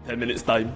10 minutes time.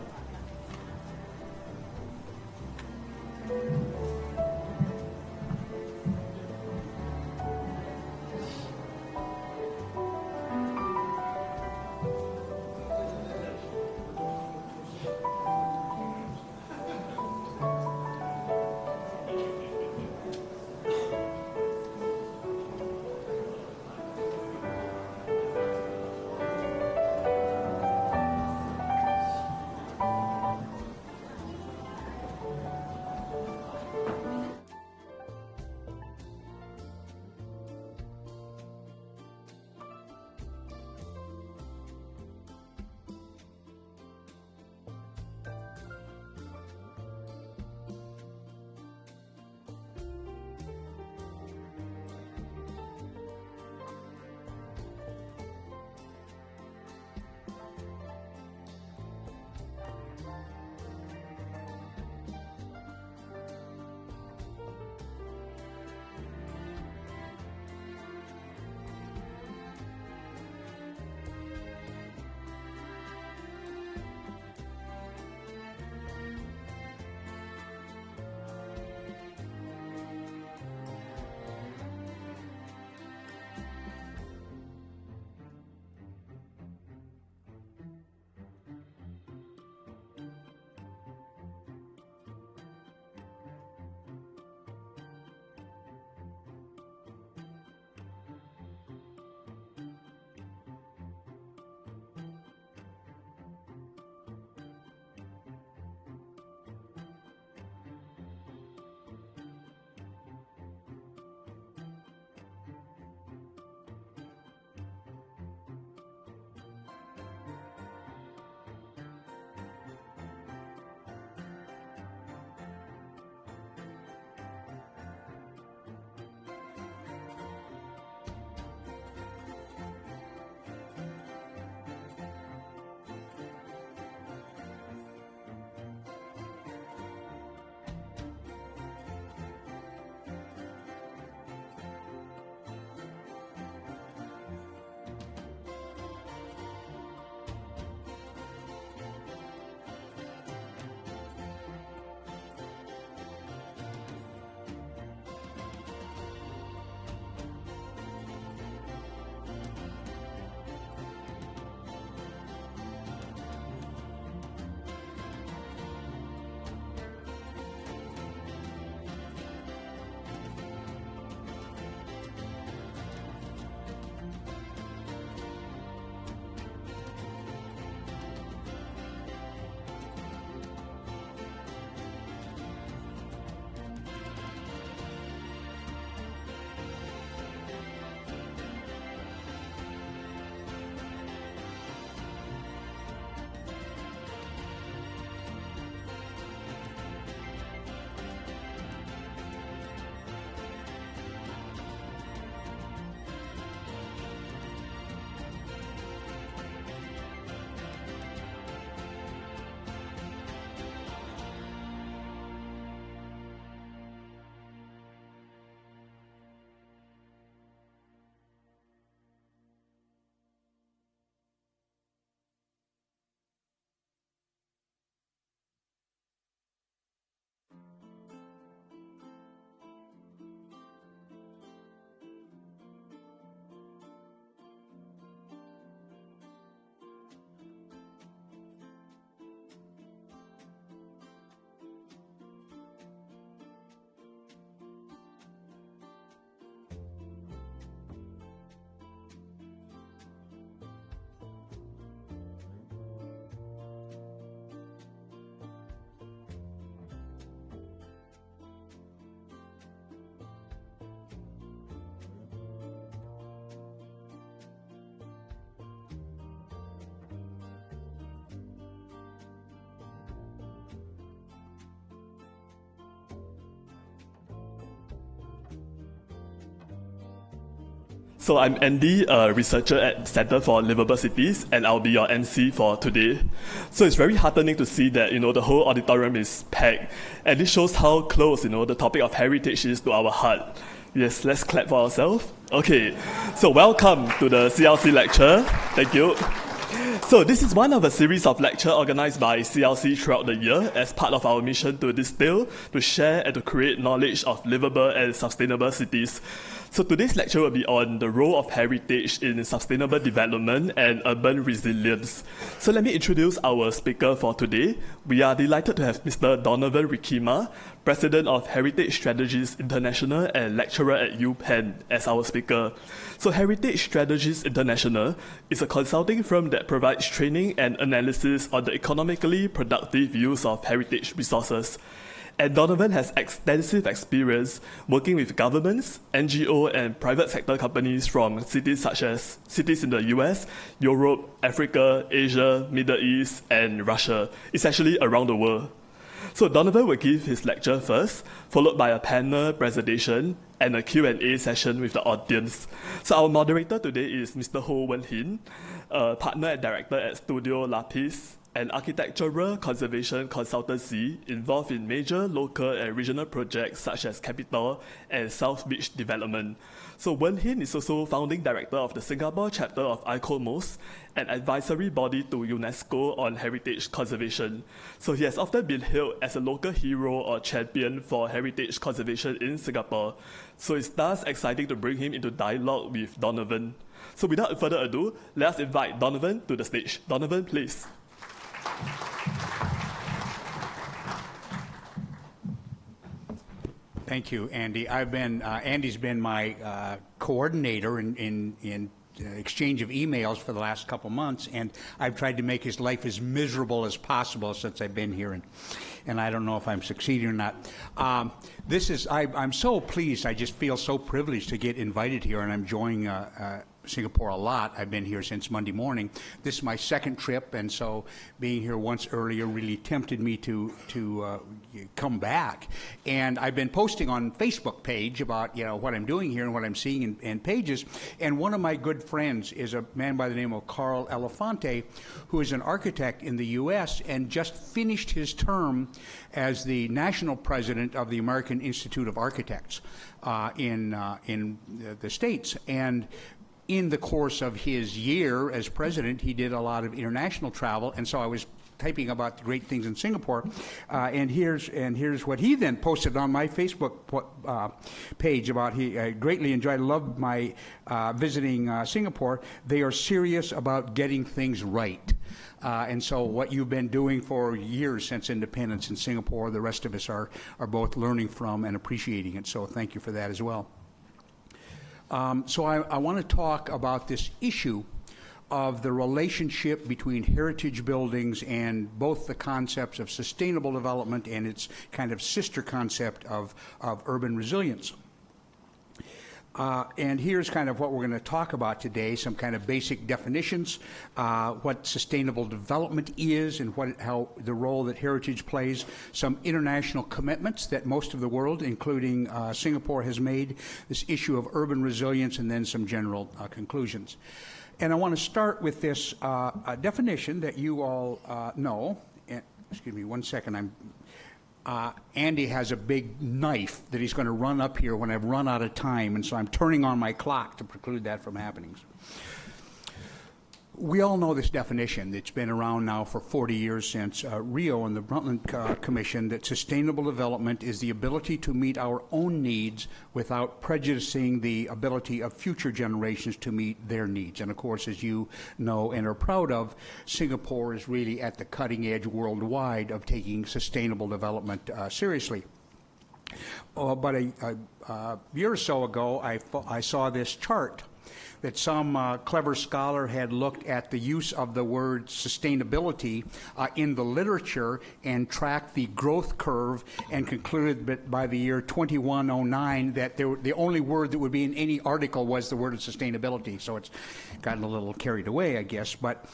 So I'm Andy, a researcher at Center for Livable Cities, and I'll be your MC for today. So it's very heartening to see that, the whole auditorium is packed, and this shows how close, the topic of heritage is to our heart. Yes, let's clap for ourselves. Okay, so welcome to the CLC lecture. Thank you. So this is one of a series of lectures organized by CLC throughout the year as part of our mission to distill, to share, and to create knowledge of livable and sustainable cities. So today's lecture will be on the role of heritage in sustainable development and urban resilience. So let me introduce our speaker for today. We are delighted to have Mr. Donovan Rikima, President of Heritage Strategies International and lecturer at UPenn, as our speaker. So Heritage Strategies International is a consulting firm that provides training and analysis on the economically productive use of heritage resources. And Donovan has extensive experience working with governments, NGO, and private sector companies from cities such as cities in the US, Europe, Africa, Asia, Middle East, and Russia, essentially around the world. So Donovan will give his lecture first, followed by a panel presentation and a Q&A session with the audience. So our moderator today is Mr. Ho Wen Hin, partner and director at Studio Lapis, an architectural conservation consultancy involved in major local and regional projects such as Capitol and South Beach development. So Wen Hin is also founding director of the Singapore chapter of ICOMOS, an advisory body to UNESCO on heritage conservation. So he has often been hailed as a local hero or champion for heritage conservation in Singapore. So it's thus exciting to bring him into dialogue with Donovan. So without further ado, let us invite Donovan to the stage. Donovan, please. Thank you, Andy. Andy's been my coordinator in exchange of emails for the last couple months, and I've tried to make his life as miserable as possible since I've been here, and I don't know if I'm succeeding or not. I'm so pleased. I just feel so privileged to get invited here, and I'm enjoying Singapore a lot. I've been here since Monday morning. This is my second trip, and so being here once earlier really tempted me to come back. And I've been posting on Facebook page about what I'm doing here and what I'm seeing in pages. And one of my good friends is a man by the name of Carl Elefante, who is an architect in the U.S. and just finished his term as the national president of the American Institute of Architects in the States. And in the course of his year as president, he did a lot of international travel, and so I was typing about the great things in Singapore, and here's what he then posted on my Facebook page about he greatly enjoyed, loved my visiting Singapore. They are serious about getting things right. And so what you've been doing for years since independence in Singapore, the rest of us are both learning from and appreciating it, so thank you for that as well. So I want to talk about this issue of the relationship between heritage buildings and both the concepts of sustainable development and its kind of sister concept of urban resilience. And here's kind of what we're going to talk about today, some kind of basic definitions, what sustainable development is and how the role that heritage plays, some international commitments that most of the world, including Singapore, has made, this issue of urban resilience, and then some general conclusions. And I want to start with this definition that you all know. Excuse me, 1 second. Andy has a big knife that he's going to run up here when I've run out of time, and so I'm turning on my clock to preclude that from happening. We all know this definition. It's been around now for 40 years since Rio and the Brundtland Commission, that sustainable development is the ability to meet our own needs without prejudicing the ability of future generations to meet their needs. And of course, as you know and are proud of, Singapore is really at the cutting edge worldwide of taking sustainable development seriously. But a year or so ago, I saw this chart that some clever scholar had looked at the use of the word sustainability in the literature and tracked the growth curve and concluded that by the year 2109 that the only word that would be in any article was the word of sustainability. So it's gotten a little carried away, I guess, but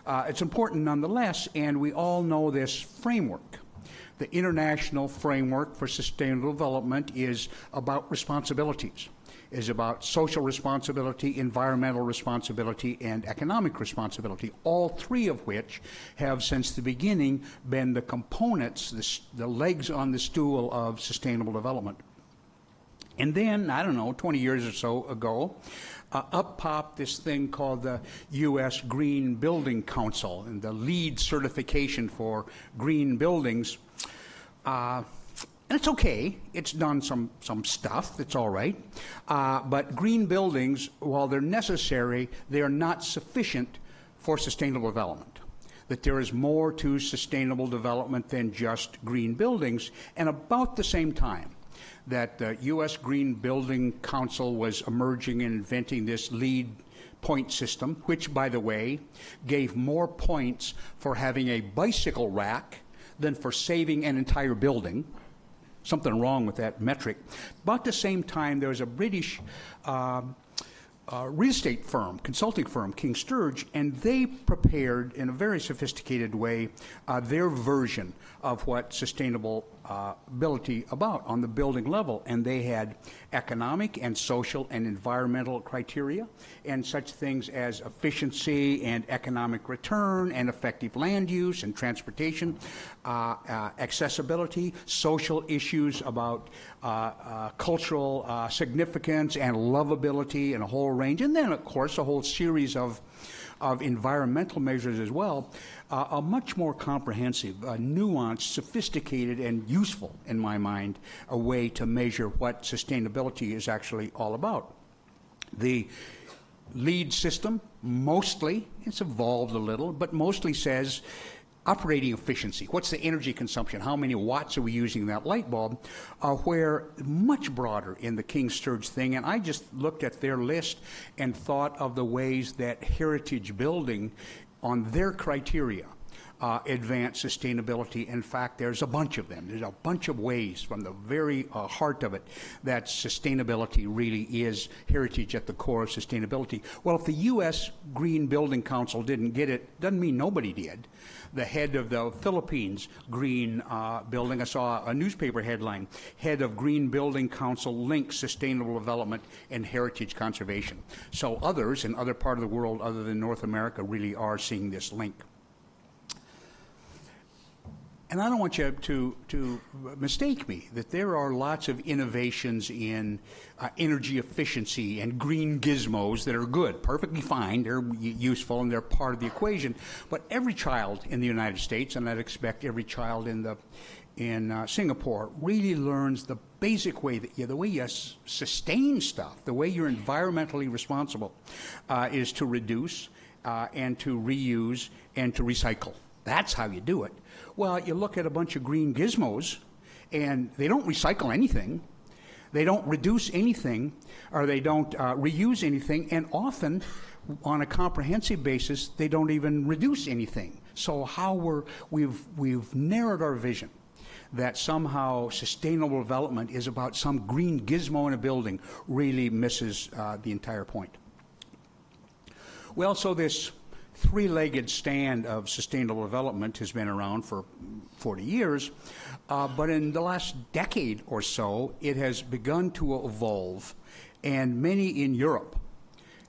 it's important nonetheless, and we all know this framework. The international framework for sustainable development is about responsibilities. Is about social responsibility, environmental responsibility, and economic responsibility, all three of which have since the beginning been the components, the legs on the stool of sustainable development. And then, I don't know, 20 years or so ago, up popped this thing called the U.S. Green Building Council, and the LEED certification for green buildings. And it's okay. It's done some stuff. It's all right. But green buildings, while they're necessary, they are not sufficient for sustainable development. That there is more to sustainable development than just green buildings. And about the same time that the U.S. Green Building Council was emerging and inventing this LEED point system, which, by the way, gave more points for having a bicycle rack than for saving an entire building. Something wrong with that metric. About the same time, there was a British real estate firm, consulting firm, King Sturge, and they prepared in a very sophisticated way their version of what sustainable ability about on the building level. And they had economic and social and environmental criteria and such things as efficiency and economic return and effective land use and transportation, accessibility, social issues about cultural significance and lovability and a whole range. And then, of course, a whole series of environmental measures as well, a much more comprehensive, nuanced, sophisticated, and useful, in my mind, a way to measure what sustainability is actually all about. The LEED system mostly, it's evolved a little, but mostly says operating efficiency. What's the energy consumption? How many watts are we using in that light bulb? Where much broader in the King Sturge thing, and I just looked at their list and thought of the ways that heritage building on their criteria advance sustainability. In fact, there's a bunch of them. There's a bunch of ways from the very heart of it that sustainability really is heritage at the core of sustainability. Well, if the U.S. Green Building Council didn't get it, doesn't mean nobody did. The head of the Philippines Green Building, I saw a newspaper headline, head of Green Building Council links sustainable development and heritage conservation. So others in other parts of the world other than North America really are seeing this link. And I don't want you to mistake me that there are lots of innovations in energy efficiency and green gizmos that are good, perfectly fine, they're useful and they're part of the equation. But every child in the United States, and I'd expect every child in Singapore, really learns the basic way that the way you sustain stuff, the way you're environmentally responsible, is to reduce and to reuse and to recycle. That's how you do it. Well, you look at a bunch of green gizmos, and they don't recycle anything, they don't reduce anything, or they don't reuse anything, and often, on a comprehensive basis, they don't even reduce anything. So how we've narrowed our vision that somehow sustainable development is about some green gizmo in a building really misses the entire point. Well, so this three-legged stand of sustainable development has been around for 40 years, but in the last decade or so, it has begun to evolve, and many in Europe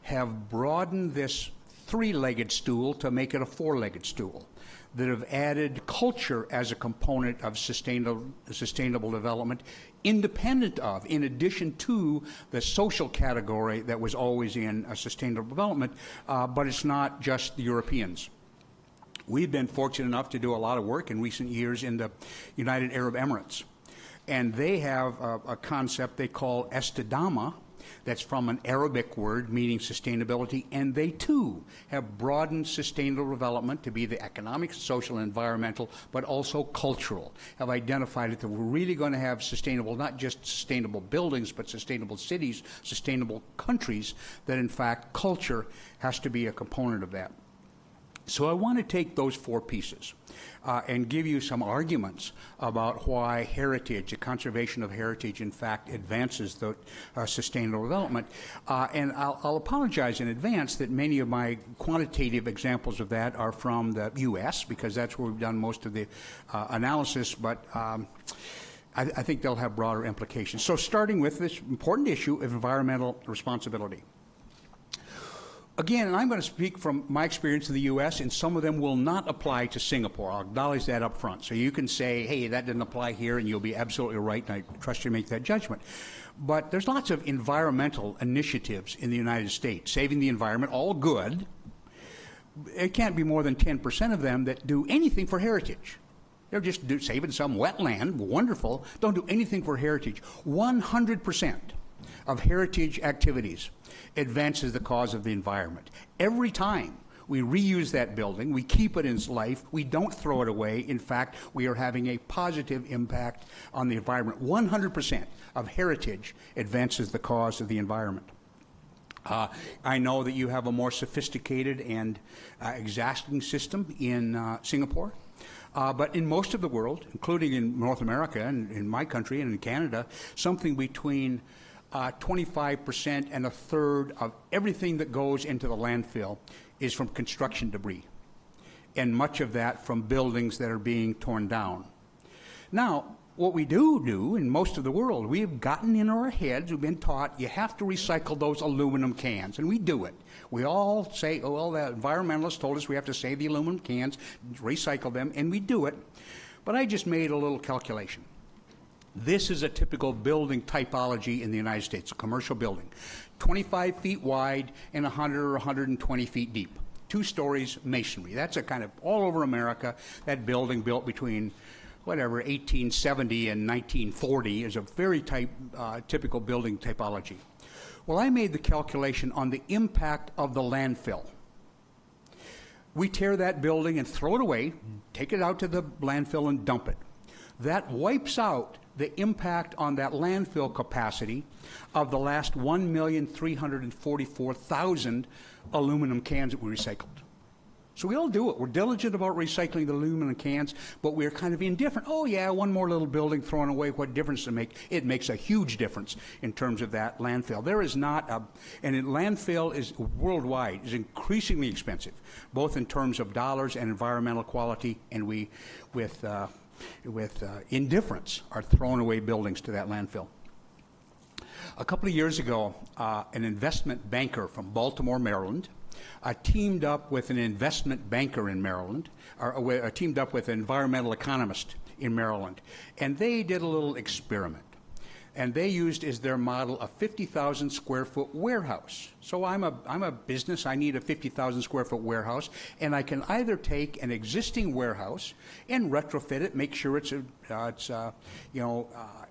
have broadened this three-legged stool to make it a four-legged stool, that have added culture as a component of sustainable development, independent of, in addition to the social category that was always in sustainable development, but it's not just the Europeans. We've been fortunate enough to do a lot of work in recent years in the United Arab Emirates, and they have a concept they call Estidama, that's from an Arabic word meaning sustainability, and they too have broadened sustainable development to be the economic, social, and environmental, but also cultural, have identified that we're really going to have sustainable, not just sustainable buildings, but sustainable cities, sustainable countries, that in fact culture has to be a component of that. So I want to take those four pieces and give you some arguments about why heritage, the conservation of heritage, in fact, advances the sustainable development. And I'll apologize in advance that many of my quantitative examples of that are from the U.S., because that's where we've done most of the analysis, but I think they'll have broader implications. So starting with this important issue of environmental responsibility. Again, and I'm going to speak from my experience in the U.S., and some of them will not apply to Singapore. I'll acknowledge that up front. So you can say, hey, that didn't apply here, and you'll be absolutely right, and I trust you to make that judgment. But there's lots of environmental initiatives in the United States, saving the environment, all good. It can't be more than 10% of them that do anything for heritage. They're just saving some wetland, wonderful, don't do anything for heritage. 100% of heritage activities advances the cause of the environment. Every time we reuse that building, we keep it in its life, we don't throw it away. In fact, we are having a positive impact on the environment. 100% of heritage advances the cause of the environment. I know that you have a more sophisticated and exacting system in Singapore. But in most of the world, including in North America and in my country and in Canada, something between 25% and a third of everything that goes into the landfill is from construction debris, and much of that from buildings that are being torn down. Now, what we do in most of the world, we have gotten in our heads, we've been taught you have to recycle those aluminum cans, and we do it. We all say, oh, well, the environmentalists told us we have to save the aluminum cans, recycle them, and we do it. But I just made a little calculation. This is a typical building typology in the United States, a commercial building, 25 feet wide and 100 or 120 feet deep. 2 stories masonry. That's a kind of all over America. That building built between whatever, 1870 and 1940 is a very typical building typology. Well, I made the calculation on the impact of the landfill. We tear that building and throw it away, take it out to the landfill and dump it. That wipes out the impact on that landfill capacity of the last 1,344,000 aluminum cans that we recycled. So we all do it. We're diligent about recycling the aluminum cans, but we're kind of indifferent. Oh, yeah, one more little building thrown away, what difference does it make? It makes a huge difference in terms of that landfill. There is not a, and landfill is worldwide, is increasingly expensive, both in terms of dollars and environmental quality, and we, with indifference, are throwing away buildings to that landfill. A couple of years ago, an investment banker from Baltimore, Maryland, teamed up with an investment banker in Maryland, or teamed up with an environmental economist in Maryland, and they did a little experiment. And they used as their model a 50,000 square foot warehouse. So I'm a business, I need a 50,000 square foot warehouse, and I can either take an existing warehouse and retrofit it, make sure it's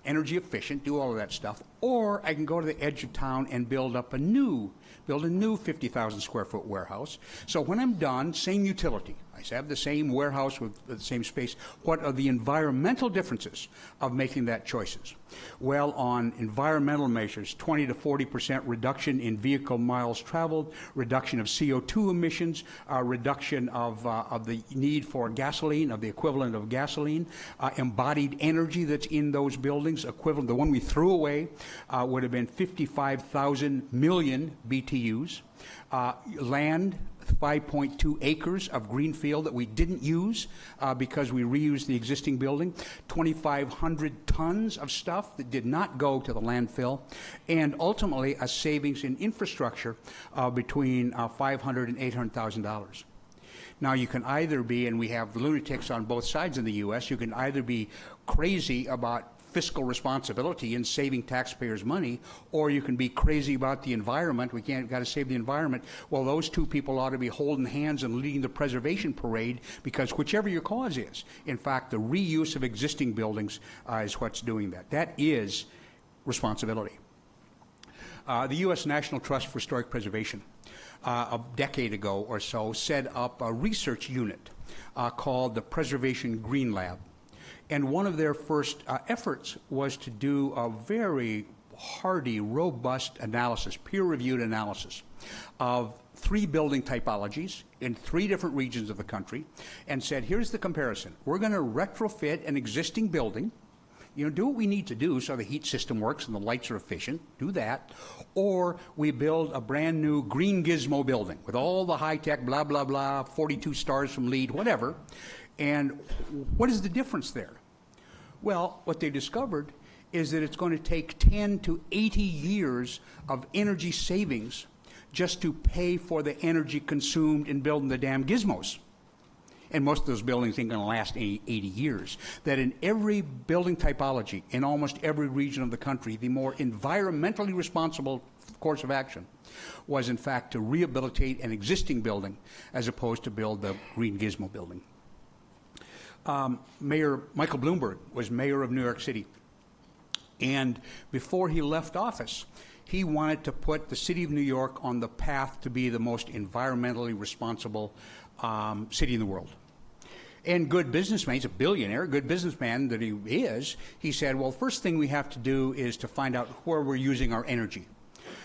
energy efficient, do all of that stuff, or I can go to the edge of town and build a new 50,000 square foot warehouse. So when I'm done, same utility. I have the same warehouse with the same space. What are the environmental differences of making that choices? Well, on environmental measures, 20 to 40% reduction in vehicle miles traveled, reduction of CO2 emissions, reduction of the need for gasoline, of the equivalent of gasoline, embodied energy that's in those buildings, equivalent, the one we threw away would have been 55,000 million BTUs. Land, 5.2 acres of green field that we didn't use because we reused the existing building, 2,500 tons of stuff that did not go to the landfill, and ultimately a savings in infrastructure between $500,000 and $800,000. Now, you can either be, and we have lunatics on both sides in the U.S., you can either be crazy about fiscal responsibility in saving taxpayers' money, or you can be crazy about the environment. We've got to save the environment. Well, those two people ought to be holding hands and leading the preservation parade, because whichever your cause is, in fact, the reuse of existing buildings is what's doing that. That is responsibility. The U.S. National Trust for Historic Preservation, a decade ago or so, set up a research unit called the Preservation Green Lab. And one of their first efforts was to do a very hardy, robust analysis, peer-reviewed analysis of 3 building typologies in 3 different regions of the country, and said, here's the comparison. We're going to retrofit an existing building, do what we need to do so the heat system works and the lights are efficient, do that, or we build a brand new green gizmo building with all the high-tech, blah, blah, blah, 42 stars from LEED, whatever. And what is the difference there? Well, what they discovered is that it's going to take 10 to 80 years of energy savings just to pay for the energy consumed in building the damn gizmos. And most of those buildings ain't going to last 80 years. That in every building typology, in almost every region of the country, the more environmentally responsible course of action was, in fact, to rehabilitate an existing building as opposed to build the green gizmo building. Mayor Michael Bloomberg was mayor of New York City. And before he left office, he wanted to put the city of New York on the path to be the most environmentally responsible city in the world. And good businessman, he's a billionaire, good businessman that he is, he said, well, first thing we have to do is to find out where we're using our energy.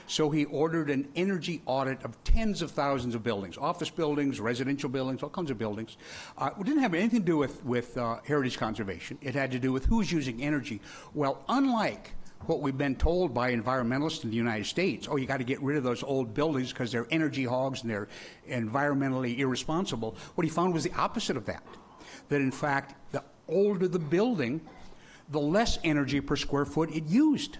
So he ordered an energy audit of tens of thousands of buildings, office buildings, residential buildings, all kinds of buildings. It didn't have anything to do with heritage conservation. It had to do with who's using energy. Well, unlike what we've been told by environmentalists in the United States, oh, you got to get rid of those old buildings because they're energy hogs and they're environmentally irresponsible, what he found was the opposite of that. That in fact, the older the building, the less energy per square foot it used.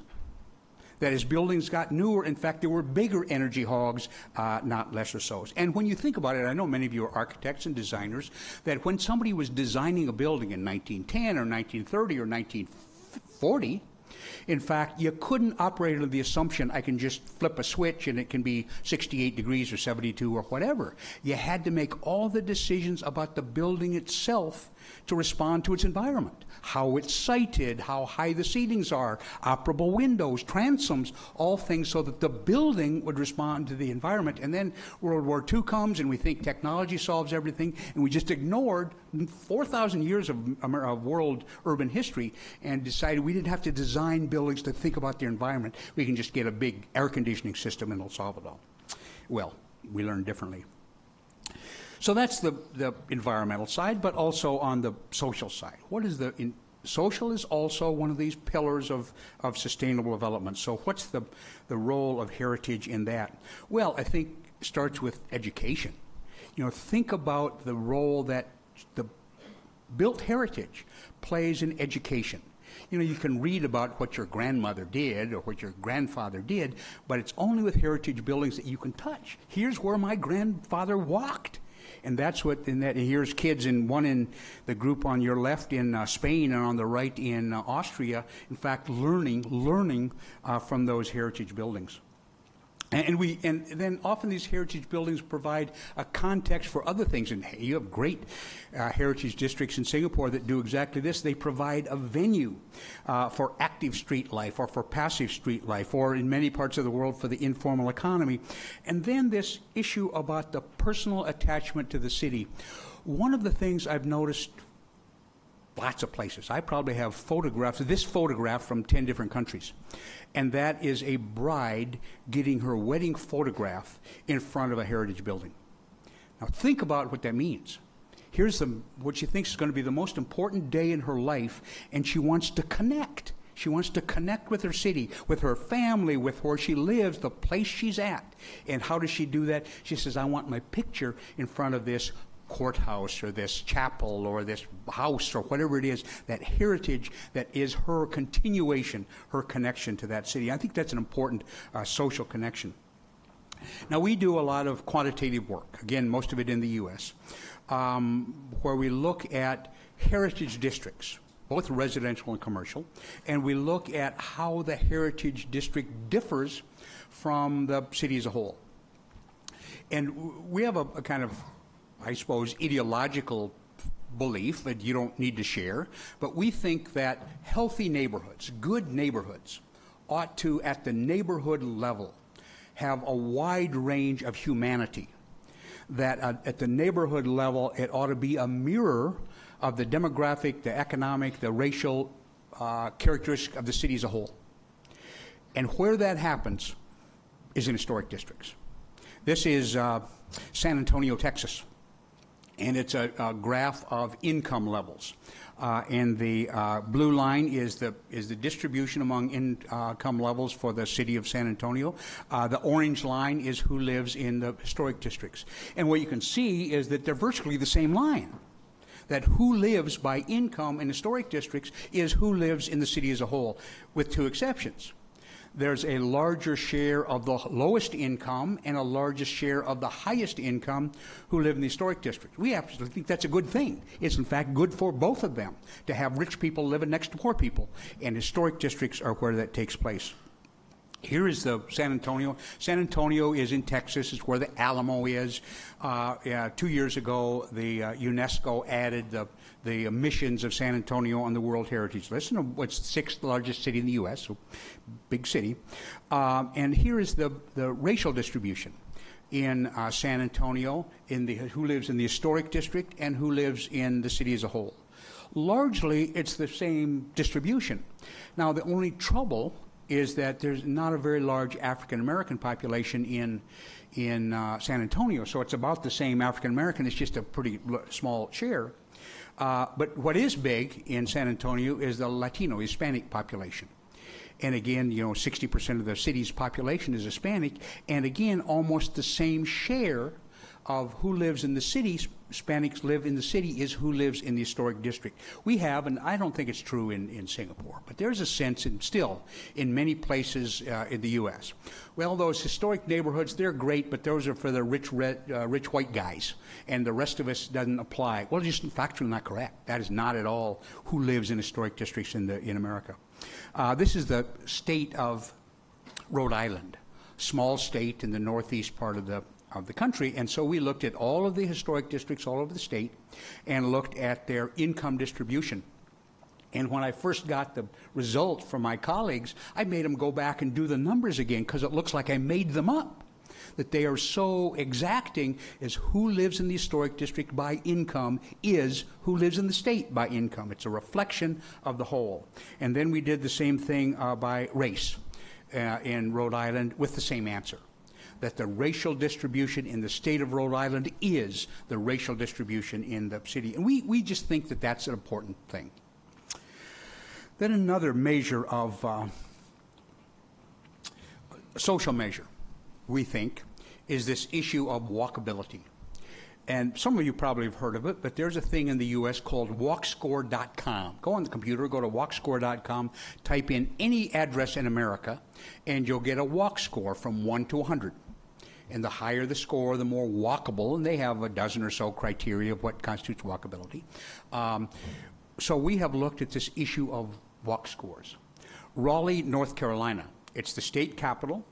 That as buildings got newer, in fact, there were bigger energy hogs, not lesser so. And when you think about it, I know many of you are architects and designers, that when somebody was designing a building in 1910 or 1930 or 1940, in fact, you couldn't operate under the assumption I can just flip a switch and it can be 68 degrees or 72 or whatever. You had to make all the decisions about the building itself to respond to its environment. How it's sited, how high the ceilings are, operable windows, transoms, all things so that the building would respond to the environment. And then World War II comes and we think technology solves everything, and we just ignored 4,000 years of world urban history and decided we didn't have to design buildings to think about their environment. We can just get a big air conditioning system and it'll solve it all. Well, we learned differently. So that's the environmental side, but also on the social side. What is social is also one of these pillars of sustainable development. So what's the role of heritage in that? Well, I think it starts with education. You know, think about the role that the built heritage plays in education. You know, you can read about what your grandmother did or what your grandfather did, but it's only with heritage buildings that you can touch. Here's where my grandfather walked. And that's what, and here's kids, one in the group on your left in Spain and on the right in Austria, in fact, learning from those heritage buildings. And then often these heritage buildings provide a context for other things. And you have great heritage districts in Singapore that do exactly this. They provide a venue for active street life or for passive street life, or in many parts of the world for the informal economy. And then this issue about the personal attachment to the city. One of the things I've noticed lots of places, I probably have this photograph from 10 different countries. And that is a bride getting her wedding photograph in front of a heritage building. Now think about what that means. Here's what she thinks is going to be the most important day in her life, and she wants to connect. She wants to connect with her city, with her family, with where she lives, the place she's at. And how does she do that? She says, I want my picture in front of this courthouse or this chapel or this house or whatever it is, that heritage that is her continuation, her connection to that city. I think that's an important social connection. Now, we do a lot of quantitative work, again, most of it in the U.S., where we look at heritage districts, both residential and commercial, and we look at how the heritage district differs from the city as a whole. And we have a kind of, I suppose, ideological belief that you don't need to share, but we think that healthy neighborhoods, good neighborhoods, ought to, at the neighborhood level, have a wide range of humanity. That at the neighborhood level, it ought to be a mirror of the demographic, the economic, the racial characteristics of the city as a whole. And where that happens is in historic districts. This is San Antonio, Texas. And it's a graph of income levels. And the blue line is the distribution among income levels for the city of San Antonio. The orange line is who lives in the historic districts. And what you can see is that they're virtually the same line. That who lives by income in historic districts is who lives in the city as a whole, with two exceptions. there's a larger share of the lowest income and a larger share of the highest income who live in the historic district. We absolutely think that's a good thing. It's in fact good for both of them to have rich people living next to poor people, and historic districts are where that takes place. Here is the San Antonio. San Antonio is in Texas. It's where the Alamo is. 2 years ago, the UNESCO added the emissions of San Antonio on the World Heritage List. And it's the sixth largest city in the U.S., so big city. And here is the racial distribution in San Antonio, who lives in the historic district and who lives in the city as a whole. Largely, it's the same distribution. Now, the only trouble is that there's not a very large African-American population in San Antonio, so it's about the same African-American. It's just a pretty small share. But what is big in San Antonio is the Latino, Hispanic population. And again, 60% of the city's population is Hispanic, and again, almost the same share of who lives in the city, Hispanics live in the city, is who lives in the historic district. We have, and I don't think it's true in Singapore, but there's a sense still in many places in the U.S. Well, those historic neighborhoods, they're great, but those are for the rich white guys, and the rest of us doesn't apply. Well, just factually not correct. That is not at all who lives in historic districts in America. This is the state of Rhode Island, small state in the northeast part of the country, and so we looked at all of the historic districts all over the state and looked at their income distribution. And when I first got the results from my colleagues, I made them go back and do the numbers again because it looks like I made them up, that they are so exacting as who lives in the historic district by income is who lives in the state by income. It's a reflection of the whole. And then we did the same thing by race in Rhode Island with the same answer, that the racial distribution in the state of Rhode Island is the racial distribution in the city. And we just think that that's an important thing. Then another measure of social measure, we think, is this issue of walkability. And some of you probably have heard of it, but there's a thing in the U.S. called walkscore.com. Go on the computer, go to walkscore.com, type in any address in America, and you'll get a walk score from 1 to 100. And the higher the score, the more walkable, and they have a dozen or so criteria of what constitutes walkability. So we have looked at this issue of walk scores. Raleigh, North Carolina, it's the state capital.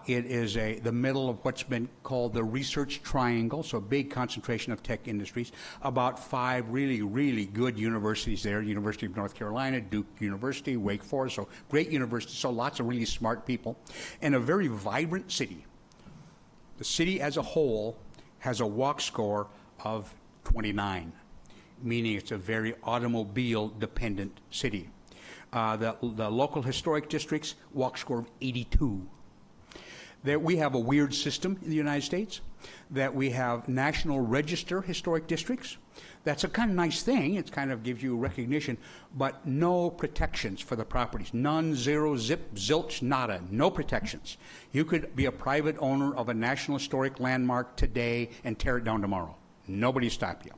It is the middle of what's been called the Research Triangle, so a big concentration of tech industries. About 5 really, really good universities there, University of North Carolina, Duke University, Wake Forest, so great universities, so lots of really smart people, and a very vibrant city. The city as a whole has a walk score of 29, meaning it's a very automobile-dependent city. The local historic districts, walk score of 82. That we have a weird system in the United States, that we have National Register historic districts. That's a kind of nice thing. It kind of gives you recognition, but no protections for the properties. None, zero, zip, zilch, nada. No protections. You could be a private owner of a National Historic Landmark today and tear it down tomorrow. Nobody stop you.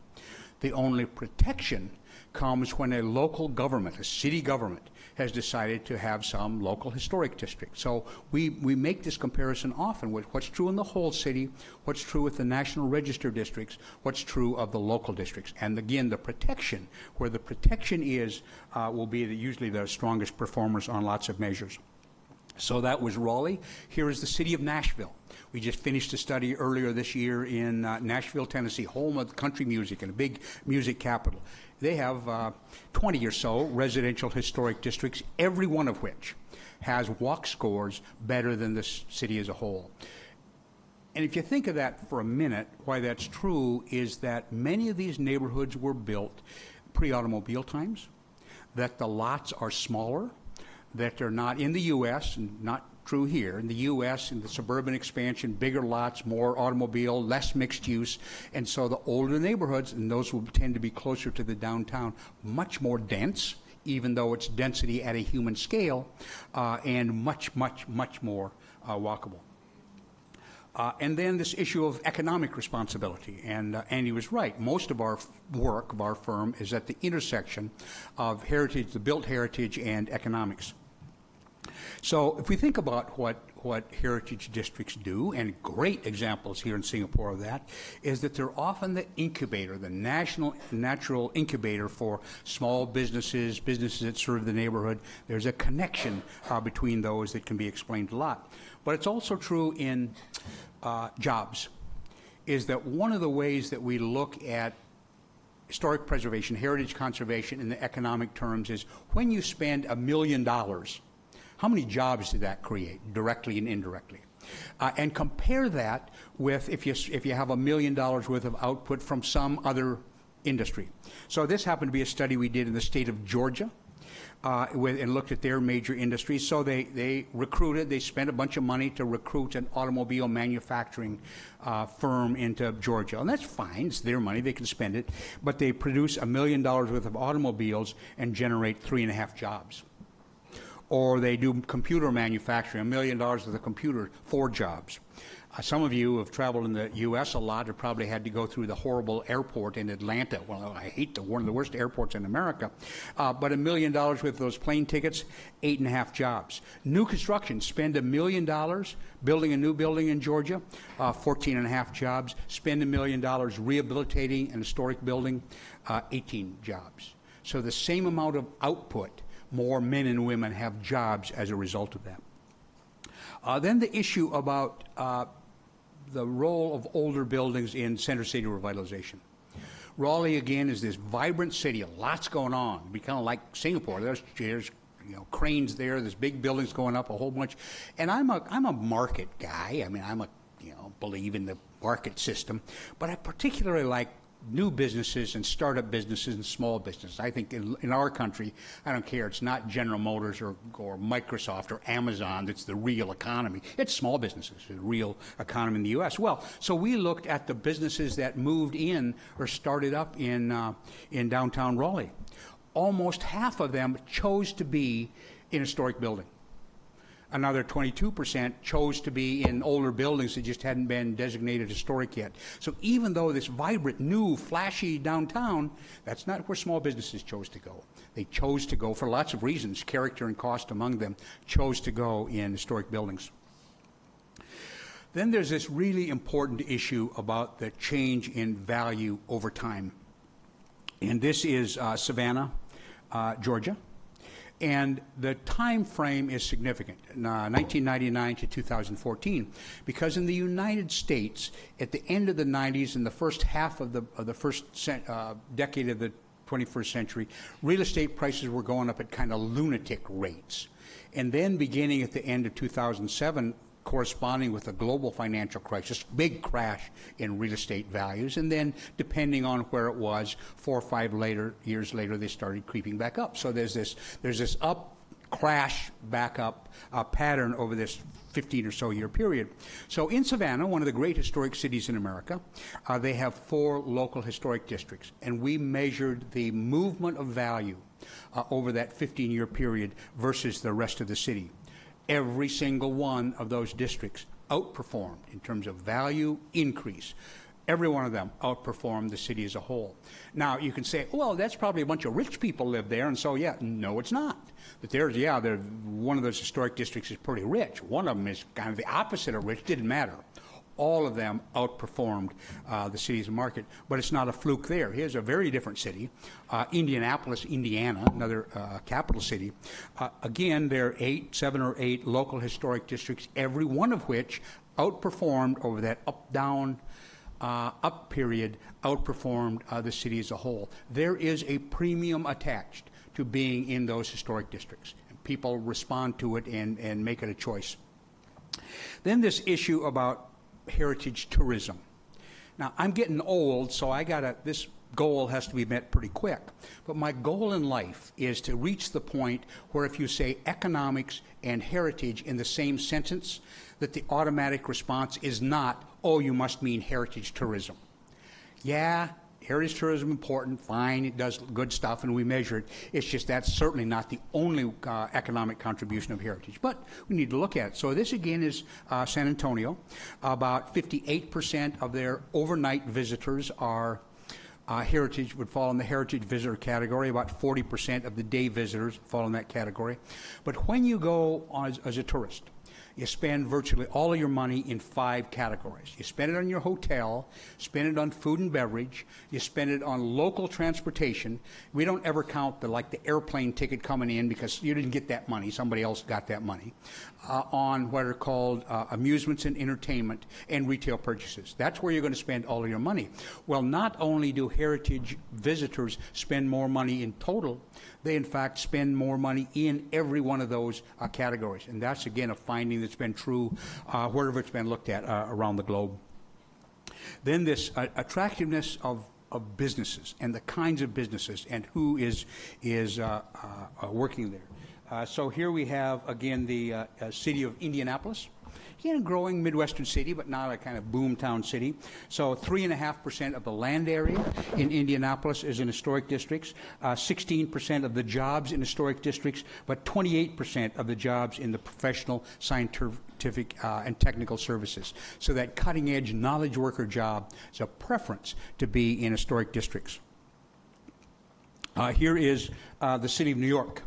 The only protection comes when a local government, a city government, has decided to have some local historic district. So we make this comparison often with what's true in the whole city, what's true with the National Register districts, what's true of the local districts. And again, the protection, where the protection is, will be usually the strongest performers on lots of measures. So that was Raleigh. Here is the city of Nashville. We just finished a study earlier this year in Nashville, Tennessee, home of country music and a big music capital. They have 20 or so residential historic districts, every one of which has walk scores better than the city as a whole. And if you think of that for a minute, why that's true is that many of these neighborhoods were built pre-automobile times, that the lots are smaller, that they're not in the U.S., and not true here. In the U.S., in the suburban expansion, bigger lots, more automobile, less mixed use, and so the older neighborhoods, and those will tend to be closer to the downtown, much more dense, even though it's density at a human scale, and much, much, much more walkable. And then this issue of economic responsibility, and Andy was right. Most of our work of our firm is at the intersection of heritage, the built heritage, and economics. So if we think about what heritage districts do, and great examples here in Singapore of that, is that they're often the incubator, the natural incubator for small businesses, businesses that serve the neighborhood. There's a connection between those that can be explained a lot. But it's also true in jobs, is that one of the ways that we look at historic preservation, heritage conservation in the economic terms is when you spend $1 million, how many jobs did that create, directly and indirectly? And compare that with if you have $1 million worth of output from some other industry. So this happened to be a study we did in the state of Georgia, and looked at their major industries. So they spent a bunch of money to recruit an automobile manufacturing firm into Georgia. And that's fine, it's their money, they can spend it. But they produce $1 million worth of automobiles and generate 3.5 jobs. Or they do computer manufacturing, $1 million worth of computer, 4 jobs. Some of you have traveled in the U.S. a lot have probably had to go through the horrible airport in Atlanta. Well, I hate one of the worst airports in America. But $1 million with those plane tickets, 8.5 jobs. New construction, spend $1 million building a new building in Georgia, 14.5 jobs. Spend $1 million rehabilitating an historic building, 18 jobs. So the same amount of output, more men and women have jobs as a result of that. Then the issue about the role of older buildings in center city revitalization. Raleigh, again, is this vibrant city, lots going on. It'd be kind of like Singapore. There's cranes there, there's big buildings going up, a whole bunch. And I'm a market guy. I mean, believe in the market system, but I particularly like new businesses and startup businesses and small businesses. I think in our country, I don't care, it's not General Motors or Microsoft or Amazon that's the real economy. It's small businesses, the real economy in the U.S. Well, so we looked at the businesses that moved in or started up in downtown Raleigh. Almost half of them chose to be in a historic building. Another 22% chose to be in older buildings that just hadn't been designated historic yet. So even though this vibrant, new, flashy downtown, that's not where small businesses chose to go. They chose to go, for lots of reasons, character and cost among them, chose to go in historic buildings. Then there's this really important issue about the change in value over time. And this is Savannah, Georgia. And the time frame is significant, 1999 to 2014, because in the United States, at the end of the 90s and the first half of the first decade of the 21st century, real estate prices were going up at kind of lunatic rates. And then beginning at the end of 2007, corresponding with the global financial crisis, big crash in real estate values, and then depending on where it was, 4 or 5 years later, they started creeping back up. So there's this up crash back up pattern over this 15 or so year period. So in Savannah, one of the great historic cities in America, they have 4 local historic districts, and we measured the movement of value over that 15-year period versus the rest of the city. Every single one of those districts outperformed in terms of value increase. Every one of them outperformed the city as a whole. Now, you can say, well, that's probably a bunch of rich people live there, and so, yeah, no, it's not. But one of those historic districts is pretty rich. One of them is kind of the opposite of rich, didn't matter. All of them outperformed the city's market, but it's not a fluke there. Here's a very different city, Indianapolis, Indiana, another capital city. Again, there are 7 or 8 local historic districts, every one of which outperformed over that up-down up period, outperformed the city as a whole. There is a premium attached to being in those historic districts. And people respond to it and make it a choice. Then this issue about heritage tourism. Now, I'm getting old, so this goal has to be met pretty quick. But my goal in life is to reach the point where if you say economics and heritage in the same sentence, that the automatic response is not, oh, you must mean heritage tourism. Yeah, heritage tourism important, fine, it does good stuff and we measure it. It's just that's certainly not the only economic contribution of heritage, but we need to look at it. So this again is San Antonio. About 58% of their overnight visitors are heritage would fall in the heritage visitor category. About 40% of the day visitors fall in that category. But when you go as a tourist, you spend virtually all of your money in 5 categories. You spend it on your hotel, spend it on food and beverage, you spend it on local transportation. We don't ever count the airplane ticket coming in because you didn't get that money, somebody else got that money. On what are called amusements and entertainment and retail purchases. That's where you're going to spend all of your money. Well, not only do heritage visitors spend more money in total, they in fact spend more money in every one of those categories. And that's, again, a finding that's been true wherever it's been looked at around the globe. Then this attractiveness of businesses and the kinds of businesses and who is working there. So here we have, again, the city of Indianapolis. Again, a growing Midwestern city, but not a kind of boomtown city. So 3.5% of the land area in Indianapolis is in historic districts, 16% of the jobs in historic districts, but 28% of the jobs in the professional, scientific, and technical services. So that cutting-edge knowledge worker job is a preference to be in historic districts. Here is the city of New York.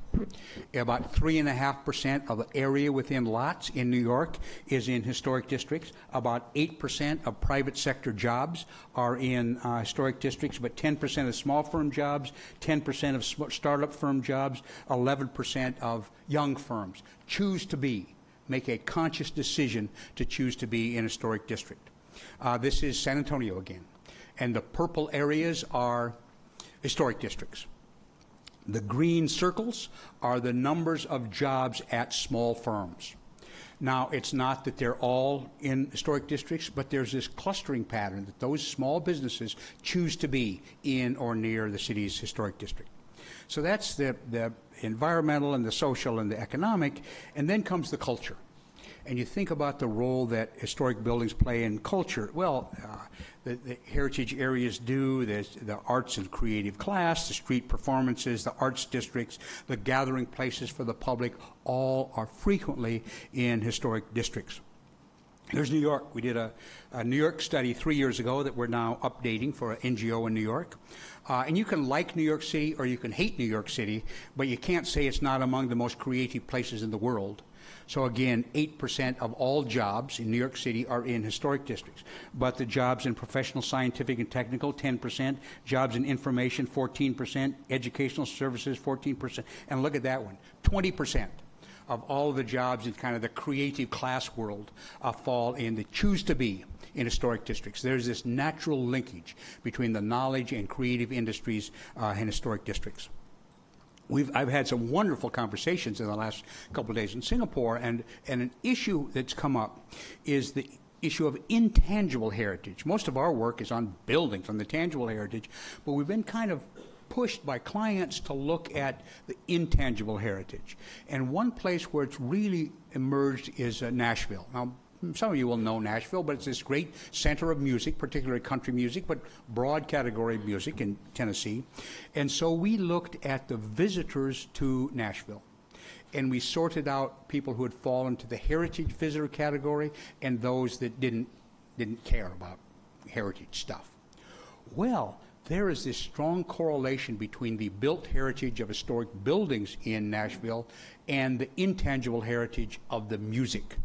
About 3.5% of the area within lots in New York is in historic districts. About 8% of private sector jobs are in historic districts, but 10% of small firm jobs, 10% of startup firm jobs, 11% of young firms choose to make a conscious decision to choose to be in a historic district. This is San Antonio again. And the purple areas are historic districts. The green circles are the numbers of jobs at small firms. Now, it's not that they're all in historic districts, but there's this clustering pattern that those small businesses choose to be in or near the city's historic district. So that's the environmental and the social and the economic, and then comes the culture. And you think about the role that historic buildings play in culture. Well, the heritage areas do, the arts and creative class, the street performances, the arts districts, the gathering places for the public, all are frequently in historic districts. Here's New York. We did a New York study 3 years ago that we're now updating for an NGO in New York. And you can like New York City or you can hate New York City, but you can't say it's not among the most creative places in the world. So again, 8% of all jobs in New York City are in historic districts. But the jobs in professional, scientific, and technical, 10%. Jobs in information, 14%. Educational services, 14%. And look at that one, 20% of all of the jobs in kind of the creative class world fall in the choose to be in historic districts. There's this natural linkage between the knowledge and creative industries in historic districts. I've had some wonderful conversations in the last couple of days in Singapore, and an issue that's come up is the issue of intangible heritage. Most of our work is on buildings, on the tangible heritage, but we've been kind of pushed by clients to look at the intangible heritage. And one place where it's really emerged is Nashville. Now, some of you will know Nashville, but it's this great center of music, particularly country music, but broad category of music in Tennessee. And so we looked at the visitors to Nashville, and we sorted out people who had fallen to the heritage visitor category and those that didn't care about heritage stuff. Well, there is this strong correlation between the built heritage of historic buildings in Nashville and the intangible heritage of the music.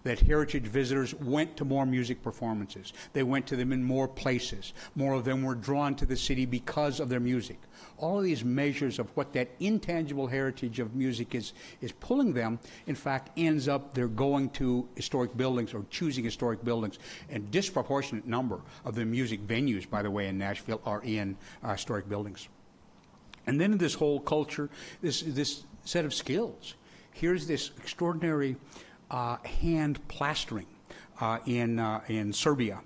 That heritage visitors went to more music performances. They went to them in more places. More of them were drawn to the city because of their music. All of these measures of what that intangible heritage of music is pulling them, in fact, ends up they're going to historic buildings or choosing historic buildings. And disproportionate number of the music venues, by the way, in Nashville are in historic buildings. And then this whole culture, this set of skills. Here's this extraordinary hand plastering in Serbia.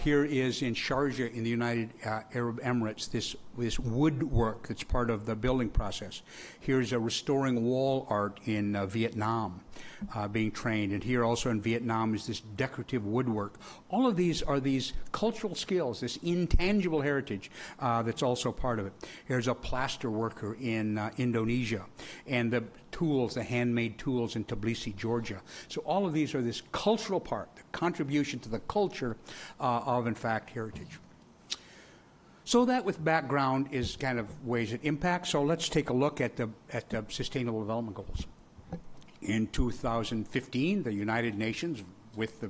Here is in Sharjah in the United Arab Emirates, this woodwork that's part of the building process. Here's a restoring wall art in Vietnam being trained. And here also in Vietnam is this decorative woodwork. All of these are these cultural skills, this intangible heritage that's also part of it. Here's a plaster worker in Indonesia. And the tools, the handmade tools in Tbilisi, Georgia. So all of these are this cultural part, the contribution to the culture of, in fact, heritage. So that with background is kind of ways it impacts. So let's take a look at the Sustainable Development Goals. In 2015, the United Nations, with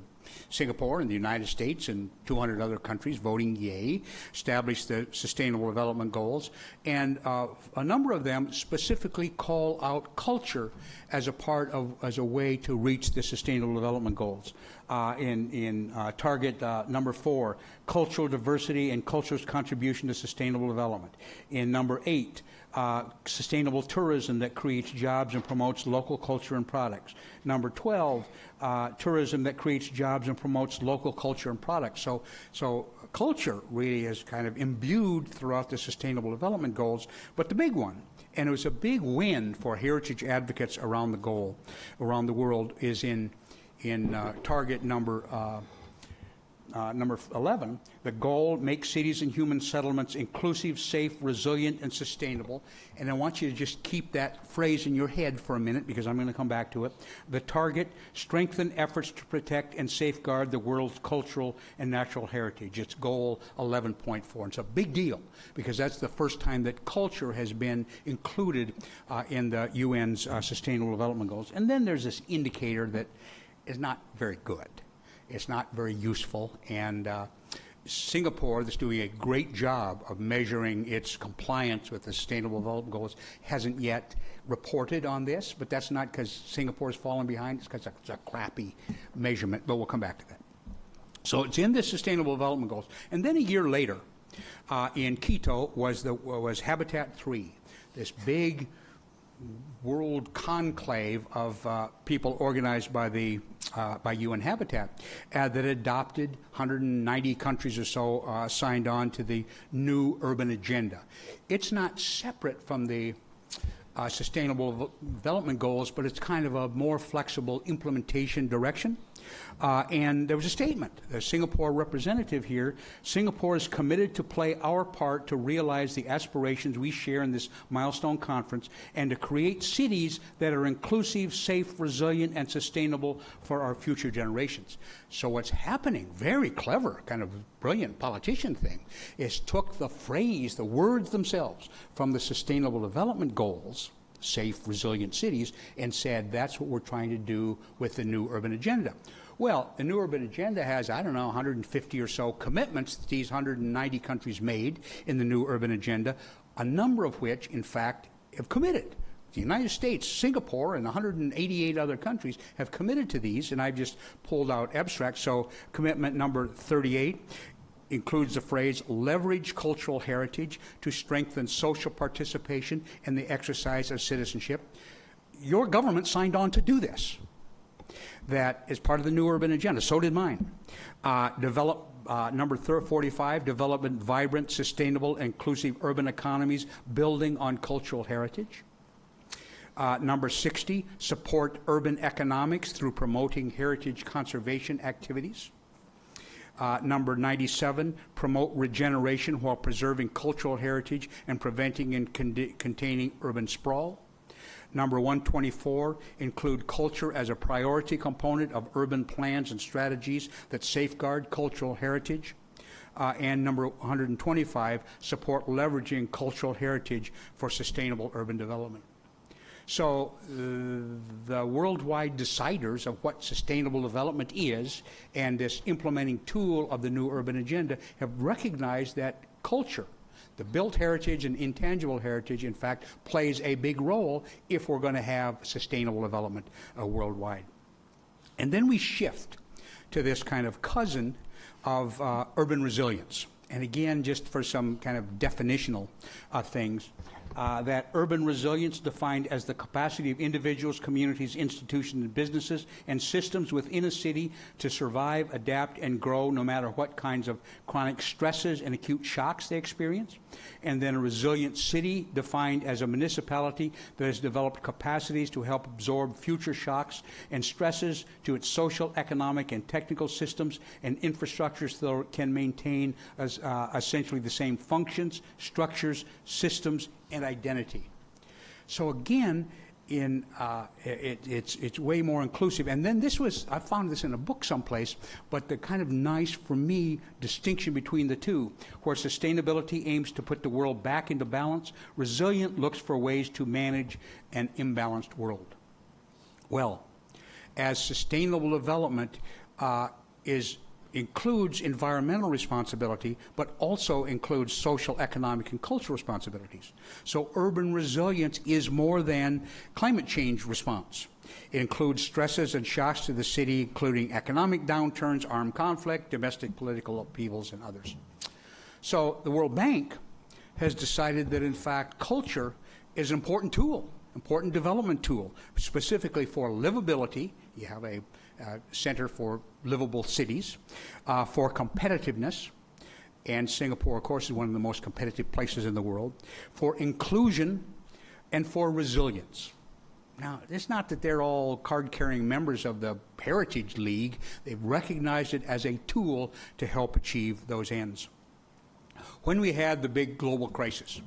Singapore and the United States and 200 other countries voting yay, established the Sustainable Development Goals, and a number of them specifically call out culture as a way to reach the Sustainable Development Goals. In target number 4, cultural diversity and culture's contribution to sustainable development. In number 8, sustainable tourism that creates jobs and promotes local culture and products. Number 12, tourism that creates jobs and promotes local culture and products. So culture really is kind of imbued throughout the Sustainable Development Goals, but the big one, and it was a big win for heritage advocates around the world, is in target number 11, the goal: make cities and human settlements inclusive, safe, resilient, and sustainable. And I want you to just keep that phrase in your head for a minute, because I'm going to come back to it. The target: strengthen efforts to protect and safeguard the world's cultural and natural heritage. It's goal 11.4. And it's a big deal, because that's the first time that culture has been included in the UN's Sustainable Development Goals. And then there's this indicator that is not very good. It's not very useful, and Singapore, that's doing a great job of measuring its compliance with the Sustainable Development Goals, hasn't yet reported on this, but that's not because Singapore's fallen behind, it's because it's a crappy measurement, but we'll come back to that. So it's in the Sustainable Development Goals. And then a year later, in Quito, was Habitat 3, this big world conclave of people organized by UN Habitat that adopted 190 countries or so signed on to the new urban agenda. It's not separate from the Sustainable Development Goals, but it's kind of a more flexible implementation direction. And there was a statement, the Singapore representative here: Singapore is committed to play our part to realize the aspirations we share in this milestone conference, and to create cities that are inclusive, safe, resilient, and sustainable for our future generations. So what's happening, very clever, kind of brilliant politician thing, is took the phrase, the words themselves, from the Sustainable Development Goals, safe, resilient cities, and said that's what we're trying to do with the new urban agenda. Well, the new urban agenda has, 150 or so commitments that these 190 countries made in the new urban agenda, a number of which, in fact, have committed. The United States, Singapore, and 188 other countries have committed to these, and I've just pulled out abstracts. So commitment number 38 includes the phrase: leverage cultural heritage to strengthen social participation and the exercise of citizenship. Your government signed on to do this. That is part of the new urban agenda. So did mine. Number 45, development vibrant, sustainable, inclusive urban economies building on cultural heritage. Number 60, support urban economics through promoting heritage conservation activities. Number 97, promote regeneration while preserving cultural heritage and preventing and containing urban sprawl. Number 124, include culture as a priority component of urban plans and strategies that safeguard cultural heritage. And number 125, support leveraging cultural heritage for sustainable urban development. So the worldwide deciders of what sustainable development is, and this implementing tool of the new urban agenda, have recognized that culture, the built heritage and intangible heritage, in fact, plays a big role if we're going to have sustainable development worldwide. And then we shift to this kind of cousin of urban resilience. And again, just for some kind of definitional things, that urban resilience, defined as the capacity of individuals, communities, institutions, and businesses and systems within a city to survive, adapt, and grow no matter what kinds of chronic stresses and acute shocks they experience. And then a resilient city, defined as a municipality that has developed capacities to help absorb future shocks and stresses to its social, economic, and technical systems and infrastructures that can maintain essentially the same functions, structures, systems, and identity. So again, it's way more inclusive. And then I found this in a book someplace, but the kind of nice, for me, distinction between the two, where sustainability aims to put the world back into balance, resilient looks for ways to manage an imbalanced world. Well, as sustainable development includes environmental responsibility, but also includes social, economic, and cultural responsibilities. So urban resilience is more than climate change response. It includes stresses and shocks to the city, including economic downturns, armed conflict, domestic political upheavals, and others. So the World Bank has decided that, in fact, culture is an important tool, important development tool, specifically for livability. You have a Center for Livable Cities, for competitiveness, and Singapore, of course, is one of the most competitive places in the world, for inclusion, and for resilience. Now, it's not that they're all card-carrying members of the Heritage League. They've recognized it as a tool to help achieve those ends. When we had the big global crisis,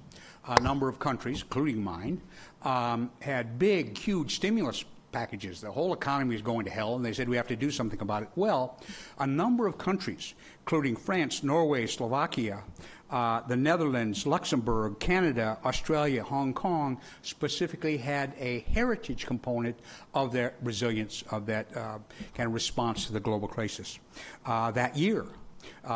a number of countries, including mine, had big, huge stimulus packages. The whole economy is going to hell, and they said we have to do something about it. Well, a number of countries, including France, Norway, Slovakia, the Netherlands, Luxembourg, Canada, Australia, Hong Kong, specifically had a heritage component of their resilience, of that kind of response to the global crisis. That year,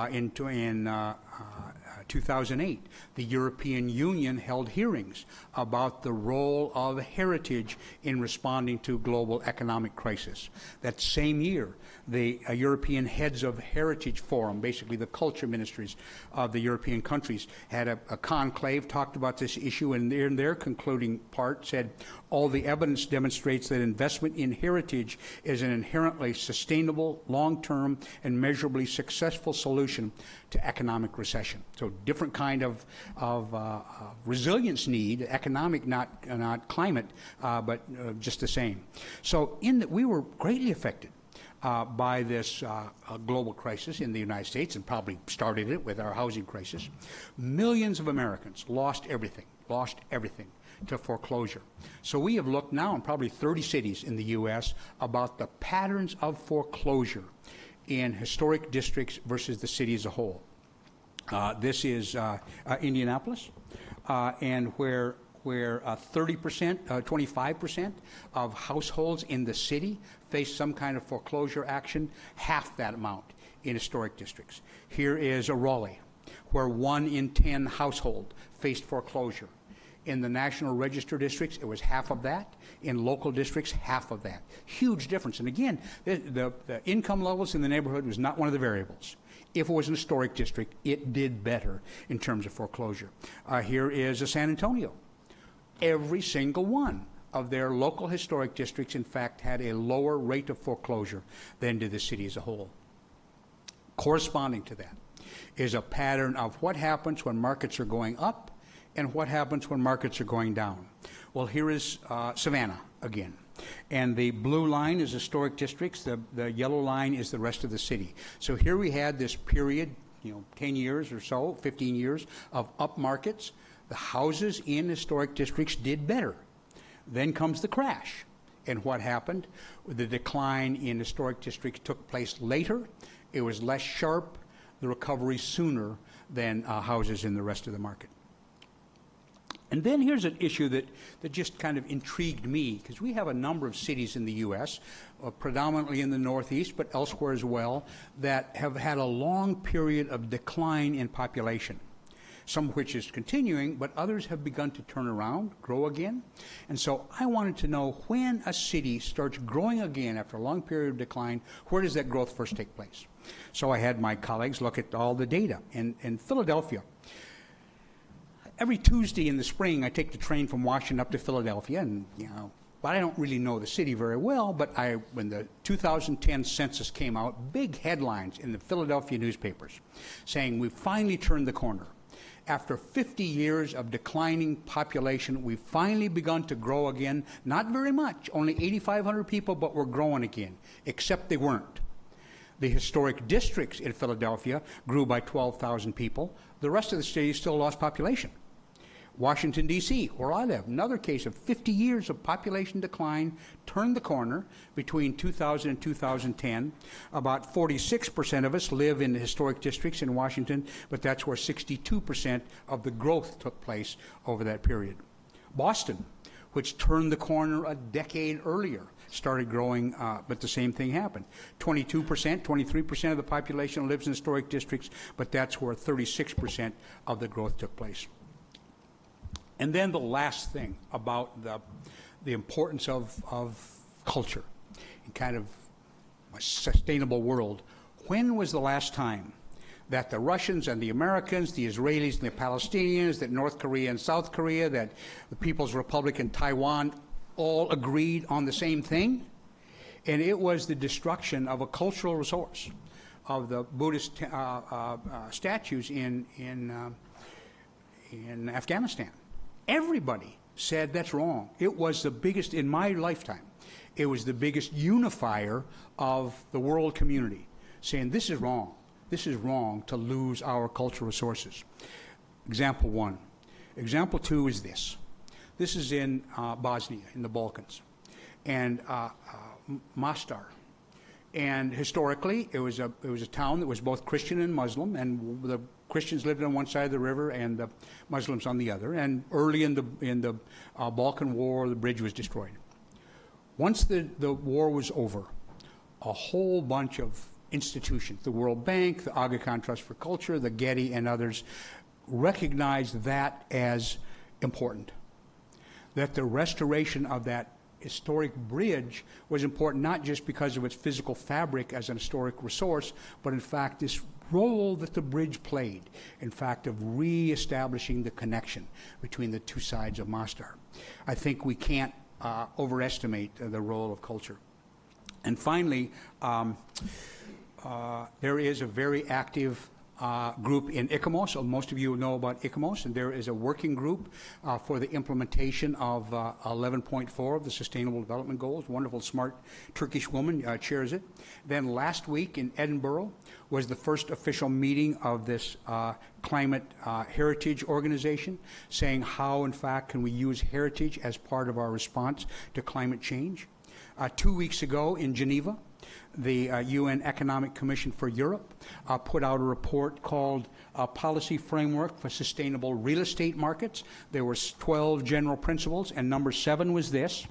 in 2008, the European Union held hearings about the role of heritage in responding to global economic crisis. That same year, the European Heads of Heritage Forum, basically the culture ministries of the European countries, had a conclave, talked about this issue, and in their concluding part said, all the evidence demonstrates that investment in heritage is an inherently sustainable, long-term, and measurably successful solution to economic recession. So different kind of resilience need, economic, not climate, but just the same. So in that we were greatly affected by this global crisis in the United States, and probably started it with our housing crisis. Millions of Americans lost everything to foreclosure. So we have looked now in probably 30 cities in the U.S. about the patterns of foreclosure in historic districts versus the city as a whole. This is Indianapolis, and where 30%, 25% of households in the city face some kind of foreclosure action, half that amount in historic districts. Here is Raleigh, where 1 in 10 household faced foreclosure. In the National Register districts, it was half of that. In local districts, half of that. Huge difference. And again, the income levels in the neighborhood was not one of the variables. If it was an historic district, it did better in terms of foreclosure. Here is San Antonio. Every single one of their local historic districts, in fact, had a lower rate of foreclosure than did the city as a whole. Corresponding to that is a pattern of what happens when markets are going up and what happens when markets are going down. Well, here is Savannah again. And the blue line is historic districts. The yellow line is the rest of the city. So here we had this period, 10 years or so, 15 years of up markets. The houses in historic districts did better. Then comes the crash. And what happened? The decline in historic districts took place later. It was less sharp. The recovery sooner than houses in the rest of the market. And then here's an issue that just kind of intrigued me, because we have a number of cities in the U.S., predominantly in the Northeast, but elsewhere as well, that have had a long period of decline in population, some of which is continuing, but others have begun to turn around, grow again. And so I wanted to know, when a city starts growing again after a long period of decline, where does that growth first take place? So I had my colleagues look at all the data. In Philadelphia, every Tuesday in the spring, I take the train from Washington up to Philadelphia, and but I don't really know the city very well. But when the 2010 census came out, big headlines in the Philadelphia newspapers saying we finally turned the corner. After 50 years of declining population, we've finally begun to grow again. Not very much, only 8,500 people, but we're growing again, except they weren't. The historic districts in Philadelphia grew by 12,000 people. The rest of the city still lost population. Washington, D.C., where I live, another case of 50 years of population decline, turned the corner between 2000 and 2010. About 46% of us live in the historic districts in Washington, but that's where 62% of the growth took place over that period. Boston, which turned the corner a decade earlier, started growing, but the same thing happened. 22%, 23% of the population lives in historic districts, but that's where 36% of the growth took place. And then the last thing about the importance of culture in kind of a sustainable world. When was the last time that the Russians and the Americans, the Israelis and the Palestinians, that North Korea and South Korea, that the People's Republic and Taiwan all agreed on the same thing? And it was the destruction of a cultural resource, of the Buddhist statues in Afghanistan. Everybody said that's wrong. It was the biggest, in my lifetime, it was the biggest unifier of the world community, saying this is wrong. This is wrong to lose our cultural resources. Example one. Example two is this. This is in Bosnia, in the Balkans, and Mostar. And historically, it was a town that was both Christian and Muslim, and the Christians lived on one side of the river and the Muslims on the other. And early in the Balkan War, the bridge was destroyed. Once the war was over, a whole bunch of institutions, the World Bank, the Aga Khan Trust for Culture, the Getty, and others, recognized that as important. That the restoration of that historic bridge was important not just because of its physical fabric as an historic resource, but in fact this role that the bridge played, in fact, of reestablishing the connection between the two sides of Mostar. I think we can't overestimate the role of culture. And finally, there is a very active group in ICOMOS. Most of you know about ICOMOS, and there is a working group for the implementation of 11.4 of the Sustainable Development Goals. Wonderful, smart Turkish woman chairs it. Then last week in Edinburgh was the first official meeting of this climate heritage organization, saying how, in fact, can we use heritage as part of our response to climate change. 2 weeks ago in Geneva, the UN Economic Commission for Europe put out a report called Policy Framework for Sustainable Real Estate Markets. There were 12 general principles, and number 7 was this: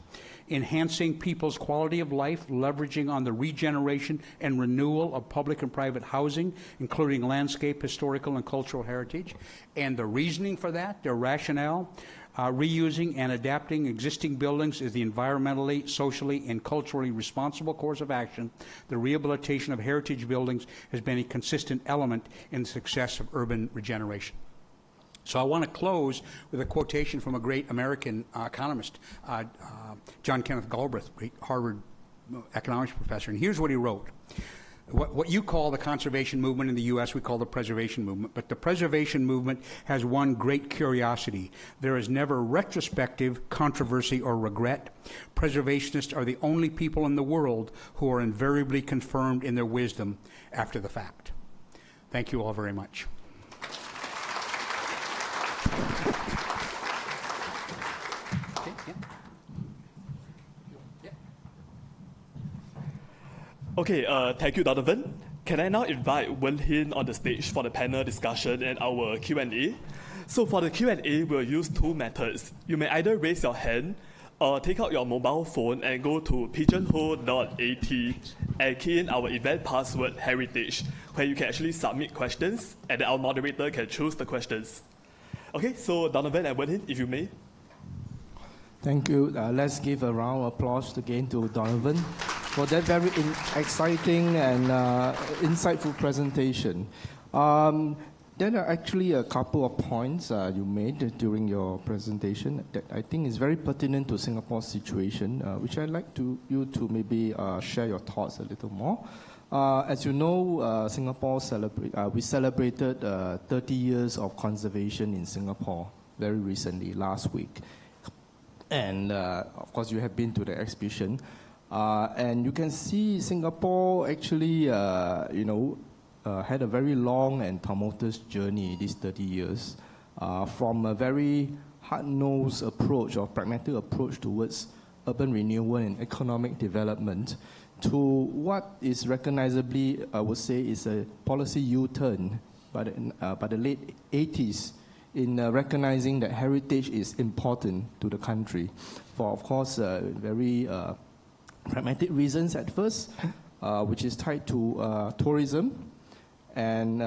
enhancing people's quality of life, leveraging on the regeneration and renewal of public and private housing, including landscape, historical, and cultural heritage. And the reasoning for that, their rationale, reusing and adapting existing buildings is the environmentally, socially, and culturally responsible course of action. The rehabilitation of heritage buildings has been a consistent element in the success of urban regeneration. So I want to close with a quotation from a great American economist, John Kenneth Galbraith, great Harvard economics professor. And here's what he wrote. What you call the conservation movement in the U.S., we call the preservation movement. But the preservation movement has one great curiosity. There is never retrospective controversy or regret. Preservationists are the only people in the world who are invariably confirmed in their wisdom after the fact. Thank you all very much. Okay, thank you, Donovan. Can I now invite Wen Hin on the stage for the panel discussion and our Q&A? So for the Q&A, we'll use 2 methods. You may either raise your hand or take out your mobile phone and go to pigeonhole.at and key in our event password, heritage, where you can actually submit questions, and then our moderator can choose the questions. Okay, so Donovan and Wen Hin, if you may. Thank you. Let's give a round of applause again to Donovan for that very exciting and insightful presentation. There are actually a couple of points you made during your presentation that I think is very pertinent to Singapore's situation, which I'd like you to maybe share your thoughts a little more. As you know, Singapore we celebrated 30 years of conservation in Singapore very recently, last week. And of course, you have been to the exhibition. And you can see Singapore actually, had a very long and tumultuous journey these 30 years, from a very hard-nosed approach or pragmatic approach towards urban renewal and economic development to what is recognizably, I would say, is a policy U-turn by the late 80s in recognizing that heritage is important to the country for, of course, very pragmatic reasons at first, which is tied to tourism and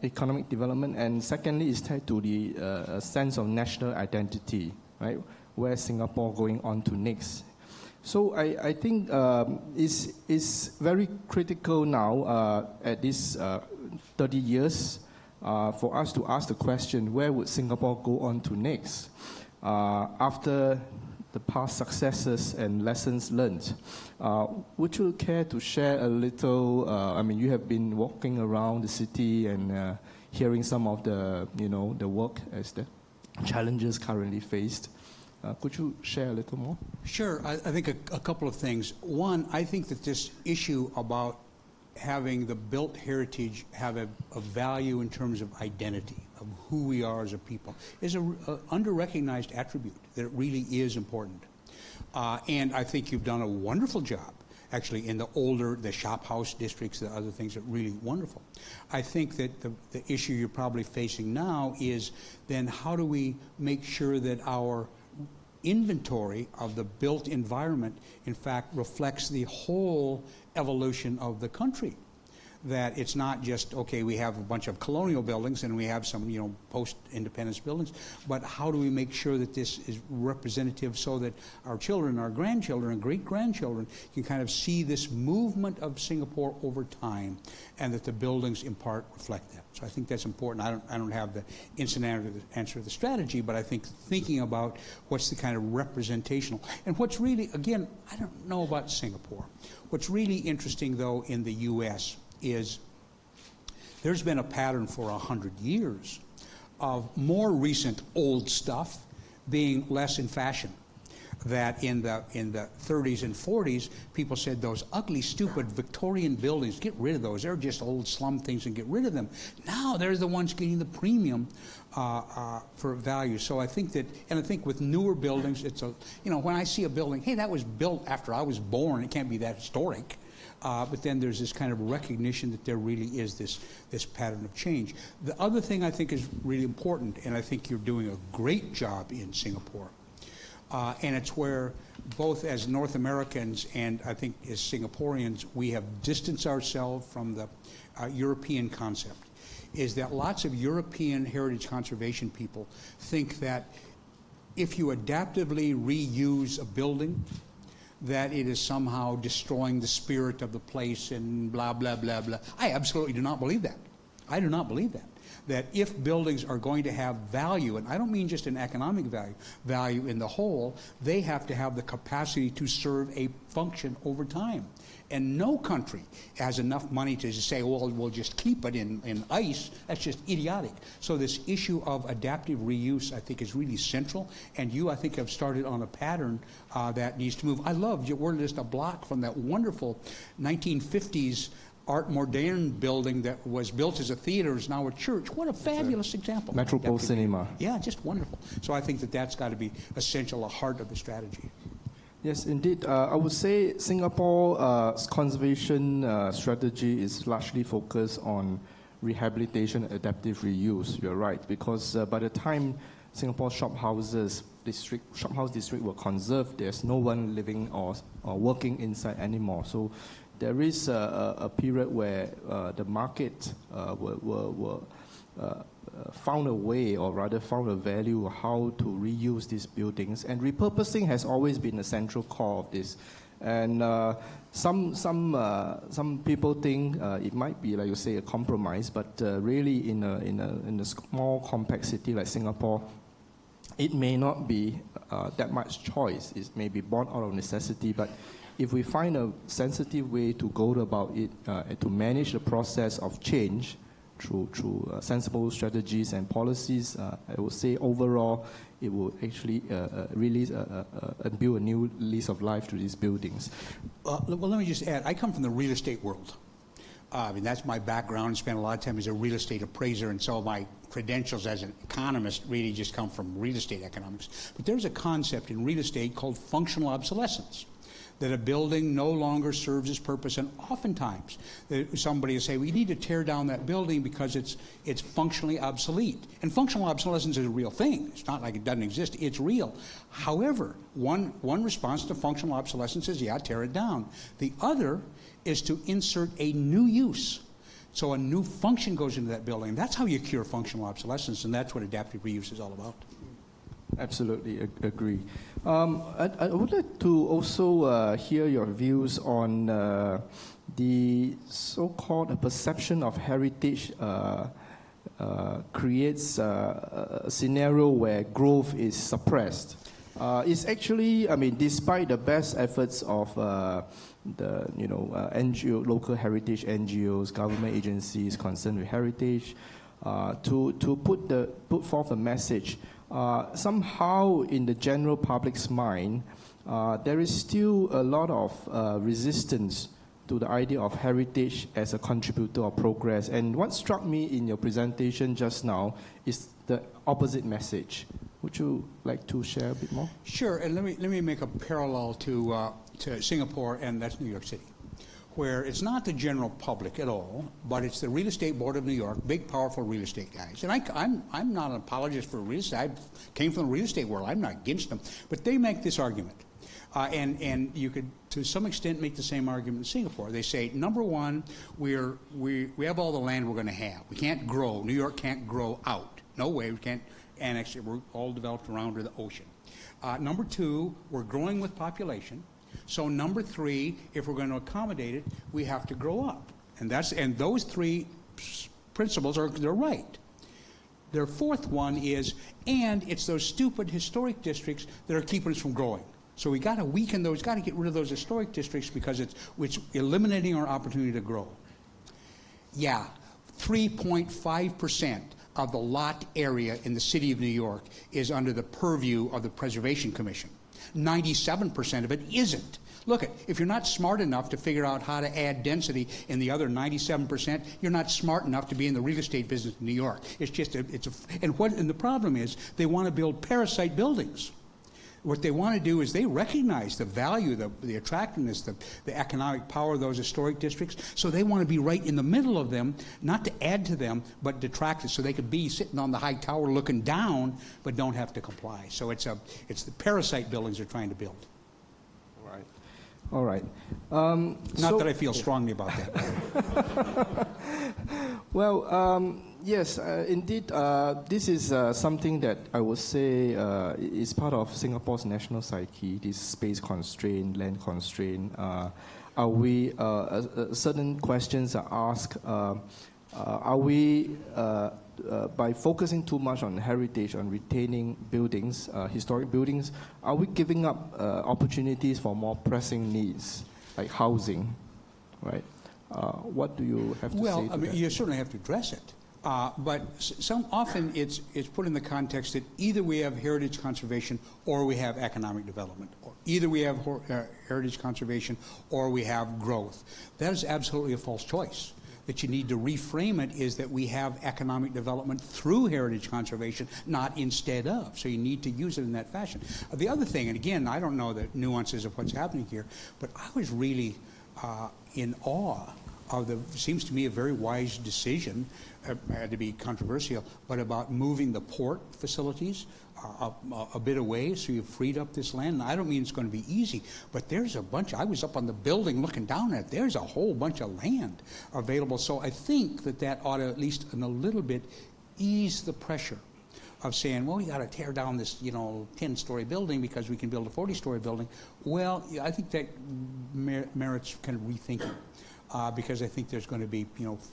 economic development, and secondly is tied to the sense of national identity, right? Where Singapore going on to next. So I think it's very critical now at this 30 years for us to ask the question, where would Singapore go on to next after the past successes and lessons learned? Would you care to share a little, I mean, you have been walking around the city and hearing some of the, the work as the challenges currently faced. Could you share a little more? Sure. I think a couple of things. One, I think that this issue about having the built heritage have a value in terms of identity, of who we are as a people, is a under-recognized attribute that really is important. And I think you've done a wonderful job, actually, in the shop house districts, the other things that are really wonderful. I think that the issue you're probably facing now is then how do we make sure that our inventory of the built environment, in fact, reflects the whole evolution of the country. That it's not just, okay, we have a bunch of colonial buildings and we have some, post-independence buildings, but how do we make sure that this is representative so that our children, our grandchildren, and great-grandchildren can kind of see this movement of Singapore over time, and that the buildings in part reflect that. So I think that's important. I don't have the instant answer to the strategy, but I think thinking about what's the kind of representational, and what's really, again, I don't know about Singapore. What's really interesting, though, in the U.S. is there's been a pattern for 100 years of more recent old stuff being less in fashion. That in the 30s and 40s, people said those ugly, stupid Victorian buildings, get rid of those. They're just old slum things and get rid of them. Now they're the ones getting the premium for value. So I think that, and I think with newer buildings, it's when I see a building, hey, that was built after I was born, it can't be that historic. But then there's this kind of recognition that there really is this pattern of change. The other thing I think is really important, and I think you're doing a great job in Singapore, and it's where both as North Americans and I think as Singaporeans, we have distanced ourselves from the European concept, is that lots of European heritage conservation people think that if you adaptively reuse a building, that it is somehow destroying the spirit of the place and blah, blah, blah, blah. I absolutely do not believe that. I do not believe that. That if buildings are going to have value, and I don't mean just an economic value in the whole, they have to have the capacity to serve a function over time. And no country has enough money to just say, well, we'll just keep it in ice. That's just idiotic. So this issue of adaptive reuse, I think, is really central. And you, I think, have started on a pattern that needs to move. I love, we're just a block from that wonderful 1950s Art Moderne building that was built as a theater is now a church. What a fabulous example. Metropole Cinema. Yeah, just wonderful. So I think that that's got to be essential, a heart of the strategy. Yes, indeed. I would say Singapore's conservation strategy is largely focused on rehabilitation and adaptive reuse. You're right, because by the time Singapore shophouse district were conserved, there's no one living or working inside anymore. So there is a period where the market found a way, or rather found a value, how to reuse these buildings. And repurposing has always been a central core of this. And some people think it might be, like you say, a compromise, but really in a small, compact city like Singapore, it may not be that much choice. It may be born out of necessity, but if we find a sensitive way to go about it, to manage the process of change through sensible strategies and policies, I would say overall it will actually release and build a new lease of life to these buildings. Well, let me just add, I come from the real estate world. I mean, that's my background. I spent a lot of time as a real estate appraiser, and so my credentials as an economist really just come from real estate economics. But there's a concept in real estate called functional obsolescence, that a building no longer serves its purpose, and oftentimes somebody will say, we need to tear down that building because it's functionally obsolete. And functional obsolescence is a real thing. It's not like it doesn't exist. It's real. However, one response to functional obsolescence is, yeah, tear it down. The other is to insert a new use. So a new function goes into that building. That's how you cure functional obsolescence, and that's what adaptive reuse is all about. Absolutely agree. I would like to also hear your views on the so-called perception of heritage creates a scenario where growth is suppressed. It's actually, I mean, despite the best efforts of the NGO, local heritage NGOs, government agencies concerned with heritage, to put forth a message. Somehow in the general public's mind, there is still a lot of resistance to the idea of heritage as a contributor of progress. And what struck me in your presentation just now is the opposite message. Would you like to share a bit more? Sure, and let me make a parallel to Singapore, and that's New York City, where it's not the general public at all, but it's the Real Estate Board of New York, big, powerful real estate guys. And I'm not an apologist for real estate. I came from the real estate world. I'm not against them. But they make this argument. And you could, to some extent, make the same argument in Singapore. They say, number one, we have all the land we're going to have. We can't grow. New York can't grow out. No way. We can't annex it. We're all developed around the ocean. Number two, we're growing with population. So number three, if we're going to accommodate it, we have to grow up. And those three principles they're right. Their fourth one is, and it's those stupid historic districts that are keeping us from growing. So we got to weaken those, got to get rid of those historic districts because it's eliminating our opportunity to grow. Yeah, 3.5% of the lot area in the city of New York is under the purview of the Preservation Commission. 97% of it isn't. Look, if you're not smart enough to figure out how to add density in the other 97%, you're not smart enough to be in the real estate business in New York. It's just and the problem is they want to build parasite buildings. What they want to do is they recognize the value, the attractiveness, the economic power of those historic districts, so they want to be right in the middle of them, not to add to them, but detract it, so they could be sitting on the high tower looking down, but don't have to comply. So it's the parasite buildings they're trying to build. All right. Not that I feel strongly about that. Well, yes, indeed, this is something that I would say is part of Singapore's national psyche, this space constraint, land constraint. Are we, certain questions are asked, are we, by focusing too much on heritage, on retaining buildings, historic buildings, are we giving up opportunities for more pressing needs, like housing, right? What do you have to say to Well, I mean, that? you certainly have to address it. But often it's put in the context that either we have heritage conservation or we have economic development. Or either we have heritage conservation or we have growth. That is absolutely a false choice. That you need to reframe it is that we have economic development through heritage conservation, not instead of. So you need to use it in that fashion. The other thing, and again, I don't know the nuances of what's happening here, but I was really in awe of seems to me a very wise decision, had to be controversial, but about moving the port facilities a bit away so you've freed up this land. And I don't mean it's going to be easy, but there's a bunch. I was up on the building looking down at it. There's a whole bunch of land available. So I think that ought to at least in a little bit ease the pressure of saying, well, we got to tear down this 10-story building because we can build a 40-story building. Well, I think that merits kind of rethinking. Because I think there's going to be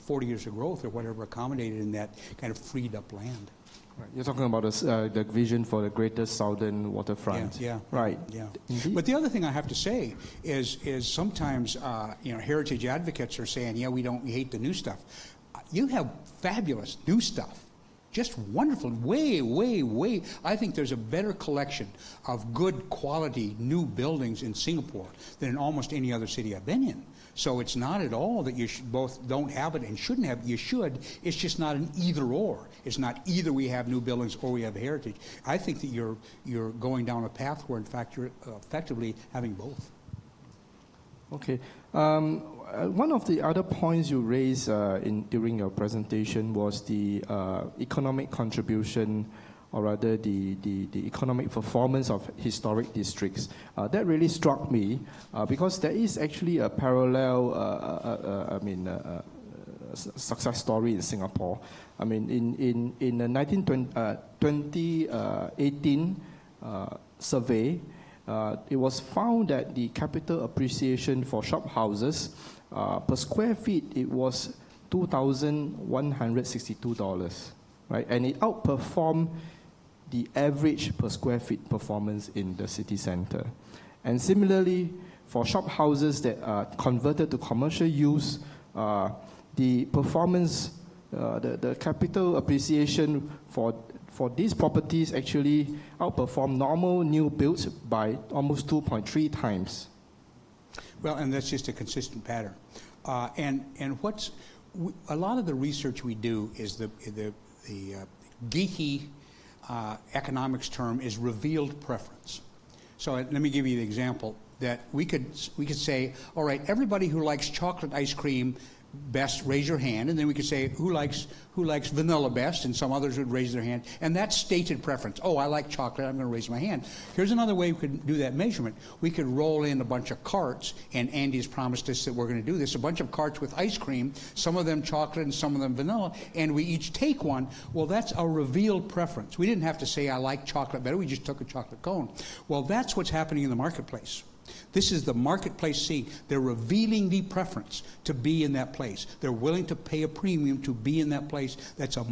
40 years of growth or whatever accommodated in that kind of freed up land. Right. You're talking about the vision for the Greater Southern Waterfront. Yeah. Right. Yeah. Indeed. But the other thing I have to say is sometimes heritage advocates are saying, yeah, we hate the new stuff. You have fabulous new stuff Just wonderful. Way, way, way. I think there's a better collection of good quality new buildings in Singapore than in almost any other city I've been in. So it's not at all that you both don't have it and shouldn't have it. You should. It's just not an either or. It's not either we have new buildings or we have heritage. I think that you're going down a path where, in fact, you're effectively having both. Okay. One of the other points you raised during your presentation was the economic contribution, or rather the economic performance of historic districts. That really struck me because there is actually a parallel, success story in Singapore. I mean, in the 2018 survey, it was found that the capital appreciation for shop houses per square feet, it was $2,162, right? And it outperformed the average per square feet performance in the city center. And similarly, for shop houses that are converted to commercial use, the performance, the capital appreciation for these properties actually outperform normal new builds by almost 2.3 times. Well, and that's just a consistent pattern. And a lot of the research we do is the geeky economics term is revealed preference. So let me give you the example that we could say, all right, everybody who likes chocolate ice cream best, raise your hand, and then we could say who likes vanilla best, and some others would raise their hand, and that's stated preference. Oh, I like chocolate, I'm going to raise my hand. Here's another way we could do that measurement. We could roll in a bunch of carts, and Andy's promised us that we're going to do this, a bunch of carts with ice cream, some of them chocolate and some of them vanilla, and we each take one. Well, that's a revealed preference. We didn't have to say I like chocolate better, we just took a chocolate cone. Well, that's what's happening in the marketplace. This is the marketplace seeing. They're revealing the preference to be in that place. They're willing to pay a premium to be in that place. That's a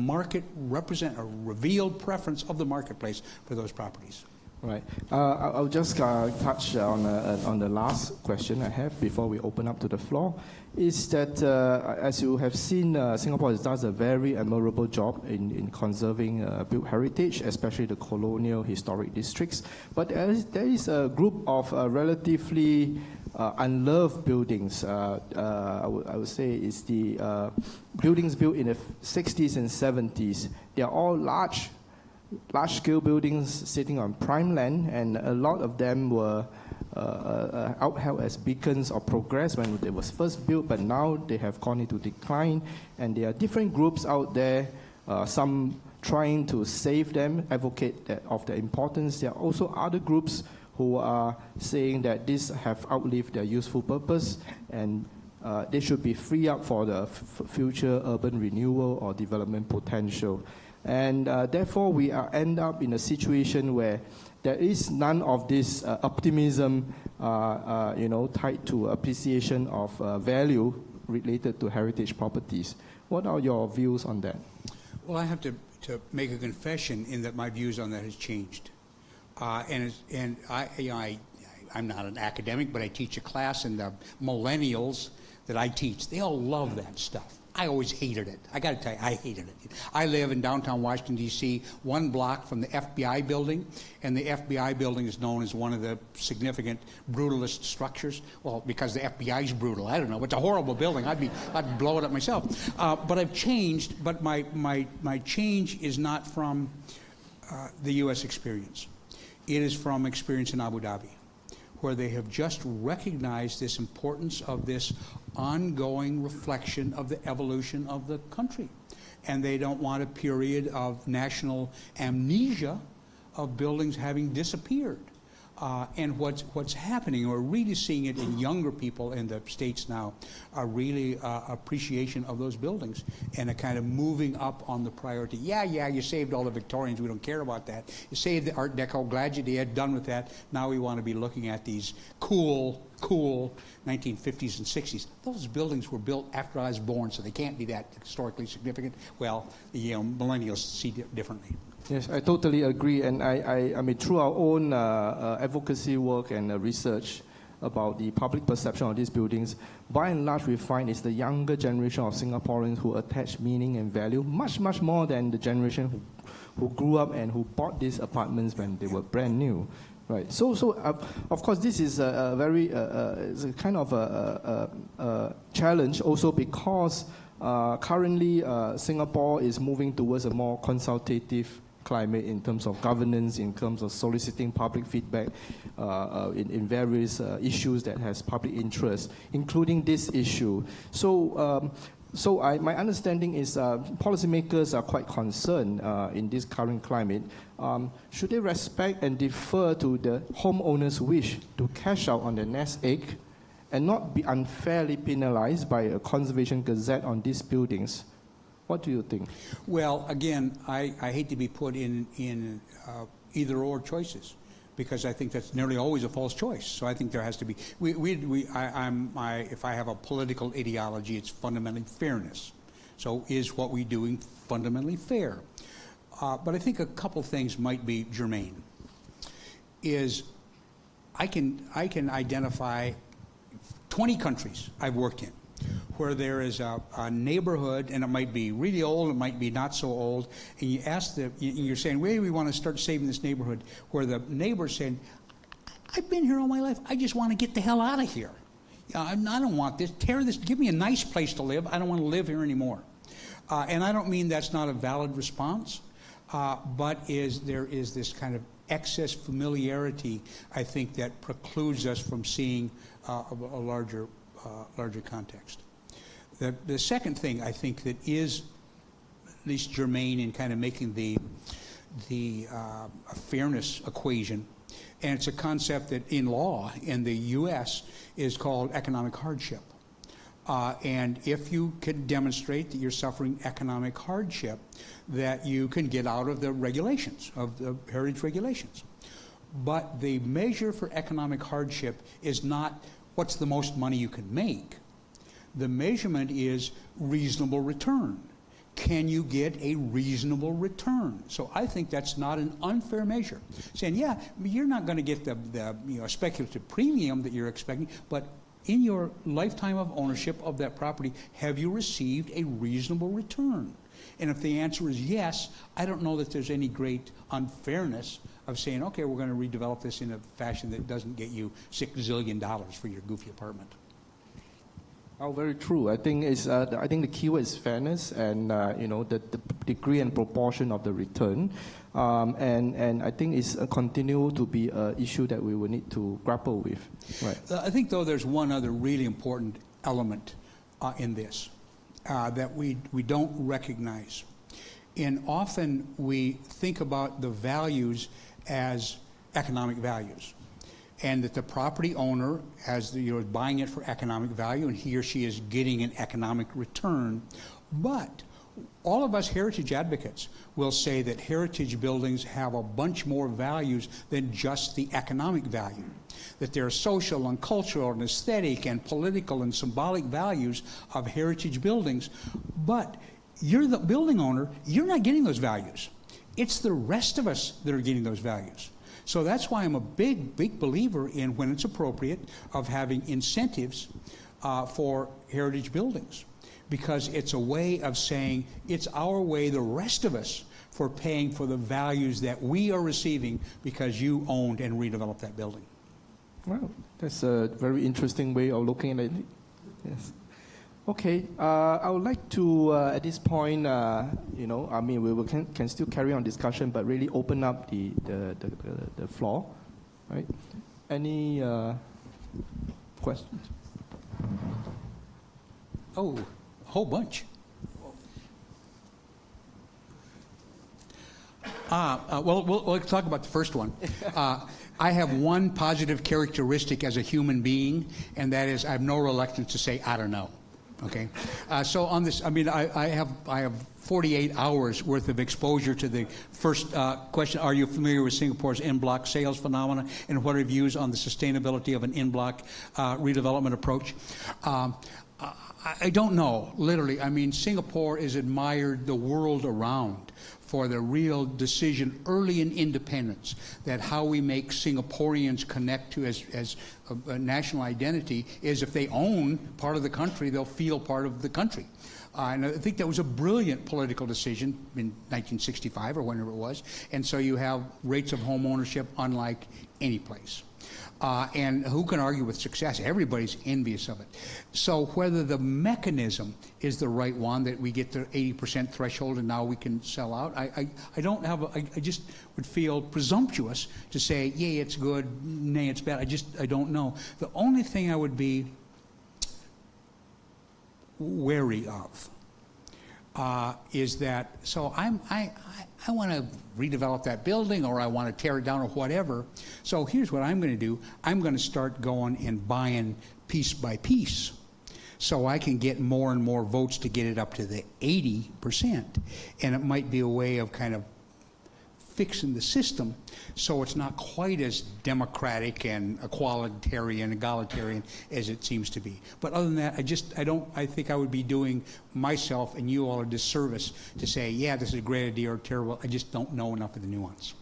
revealed preference of the marketplace for those properties. Right. I'll just touch on the last question I have before we open up to the floor. Is that, as you have seen, Singapore does a very admirable job in conserving built heritage, especially the colonial historic districts. But there is a group of relatively unloved buildings. I would say it's the buildings built in the 60s and 70s. They are all large-scale buildings sitting on prime land, and a lot of them were upheld as beacons of progress when they was first built, but now they have gone into decline, and there are different groups out there, some trying to save them, advocate of their importance. There are also other groups who are saying that these have outlived their useful purpose, and they should be free up for the future urban renewal or development potential. And therefore, we end up in a situation where there is none of this optimism, tied to appreciation of value related to heritage properties. What are your views on that? Well, I have to make a confession in that my views on that has changed. I'm not an academic, but I teach a class, and the millennials that I teach, they all love that stuff. I always hated it. I got to tell you, I hated it. I live in downtown Washington, D.C., 1 block from the FBI building, and the FBI building is known as one of the significant brutalist structures. Well, because the FBI is brutal. I don't know. It's a horrible building. I'd blow it up myself. But I've changed, but my change is not from the U.S. experience. It is from experience in Abu Dhabi, where they have just recognized this importance of this ongoing reflection of the evolution of the country. And they don't want a period of national amnesia of buildings having disappeared. And what's happening, we're really seeing it in younger people in the States now, are really appreciation of those buildings and a kind of moving up on the priority. Yeah, you saved all the Victorians, we don't care about that. You saved the Art Deco, glad you did, done with that. Now we want to be looking at these cool 1950s and 60s. Those buildings were built after I was born, so they can't be that historically significant. Well, the millennials see it differently. Yes, I totally agree. And I mean, through our own advocacy work and research, about the public perception of these buildings, by and large we find it's the younger generation of Singaporeans who attach meaning and value much, much more than the generation who grew up and who bought these apartments when they were brand new. Right. So of course, this is a very it's a kind of a challenge also because currently Singapore is moving towards a more consultative climate in terms of governance, in terms of soliciting public feedback in various issues that has public interest, including this issue. So my understanding is policymakers are quite concerned in this current climate. Should they respect and defer to the homeowners' wish to cash out on their nest egg and not be unfairly penalized by a conservation gazette on these buildings? What do you think? Well, again, I hate to be put in either-or choices, because I think that's nearly always a false choice. So I think there has to be. If I have a political ideology, it's fundamentally fairness. So is what we're doing fundamentally fair? But I think a couple things might be germane. Is I can identify 20 countries I've worked in where there is a neighborhood, and it might be really old, it might be not so old, and you ask you're saying, where do we want to start saving this neighborhood? Where the neighbor's saying, I've been here all my life, I just want to get the hell out of here. I don't want this, tear this, give me a nice place to live, I don't want to live here anymore. And I don't mean that's not a valid response, but there is this kind of excess familiarity, I think, that precludes us from seeing a larger context. The second thing I think that is at least germane in kind of making the fairness equation, and it's a concept that in law in the U.S. is called economic hardship. And if you can demonstrate that you're suffering economic hardship, that you can get out of the regulations, of the heritage regulations. But the measure for economic hardship is not what's the most money you can make. The measurement is reasonable return. Can you get a reasonable return? So I think that's not an unfair measure. Saying, yeah, you're not going to get the speculative premium that you're expecting, but in your lifetime of ownership of that property, have you received a reasonable return? And if the answer is yes, I don't know that there's any great unfairness of saying, okay, we're going to redevelop this in a fashion that doesn't get you $6 zillion for your goofy apartment. Oh, very true. I think the keyword is fairness, and the degree and proportion of the return, and I think it's continue to be an issue that we will need to grapple with. Right. I think, though, there's one other really important element in this that we don't recognize, and often we think about the values as economic values, and that the property owner is buying it for economic value, and he or she is getting an economic return. But all of us heritage advocates will say that heritage buildings have a bunch more values than just the economic value, that there are social and cultural and aesthetic and political and symbolic values of heritage buildings. But you're the building owner, you're not getting those values. It's the rest of us that are getting those values. So that's why I'm a big, big believer in, when it's appropriate, of having incentives for heritage buildings, because it's a way of saying it's our way, the rest of us, for paying for the values that we are receiving because you owned and redeveloped that building. Well, that's a very interesting way of looking at it. Yes. Okay, I would like to, at this point, we can still carry on discussion, but really open up the floor, right? Any questions? Oh, a whole bunch. Well, we'll talk about the first one. I have one positive characteristic as a human being, and that is I have no reluctance to say, I don't know. Okay, so on this, I have 48 hours worth of exposure to the first question. Are you familiar with Singapore's en-bloc sales phenomena, and what are your views on the sustainability of an en-bloc redevelopment approach? I don't know, literally. Singapore is admired the world around for the real decision early in independence that how we make Singaporeans connect to as a national identity is if they own part of the country, they'll feel part of the country. And I think that was a brilliant political decision in 1965 or whenever it was. And so you have rates of home ownership unlike any place. And who can argue with success? Everybody's envious of it. So whether the mechanism is the right one, that we get to 80% threshold and now we can sell out, I don't have, I just would feel presumptuous to say, yay, it's good, nay, it's bad. I don't know. The only thing I would be wary of is that, so I want to redevelop that building, or I want to tear it down, or whatever. So here's what I'm going to do. I'm going to start going and buying piece by piece, so I can get more and more votes to get it up to the 80%. And it might be a way of kind of fixing the system so it's not quite as democratic and egalitarian as it seems to be. But other than that, I think I would be doing myself and you all a disservice to say, yeah, this is a great idea or terrible. I just don't know enough of the nuance.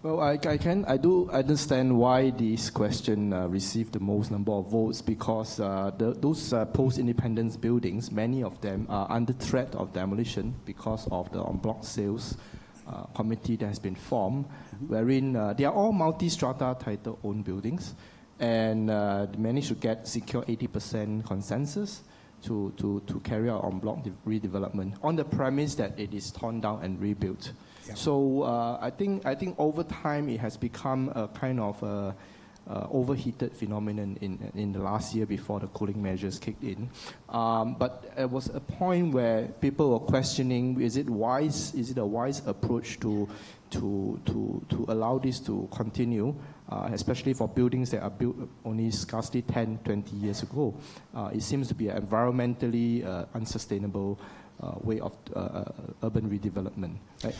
Well, I do understand why this question received the most number of votes, because those post-independence buildings, many of them are under threat of demolition because of the en bloc sales committee that has been formed, wherein they are all multi-strata title-owned buildings, and they managed to secure 80% consensus to carry out en bloc redevelopment on the premise that it is torn down and rebuilt. Yeah. So I think over time it has become a kind of overheated phenomenon in the last year before the cooling measures kicked in. But it was a point where people were questioning: is it a wise approach to allow this to continue, especially for buildings that are built only scarcely 10, 20 years ago? It seems to be an environmentally unsustainable way of urban redevelopment, right?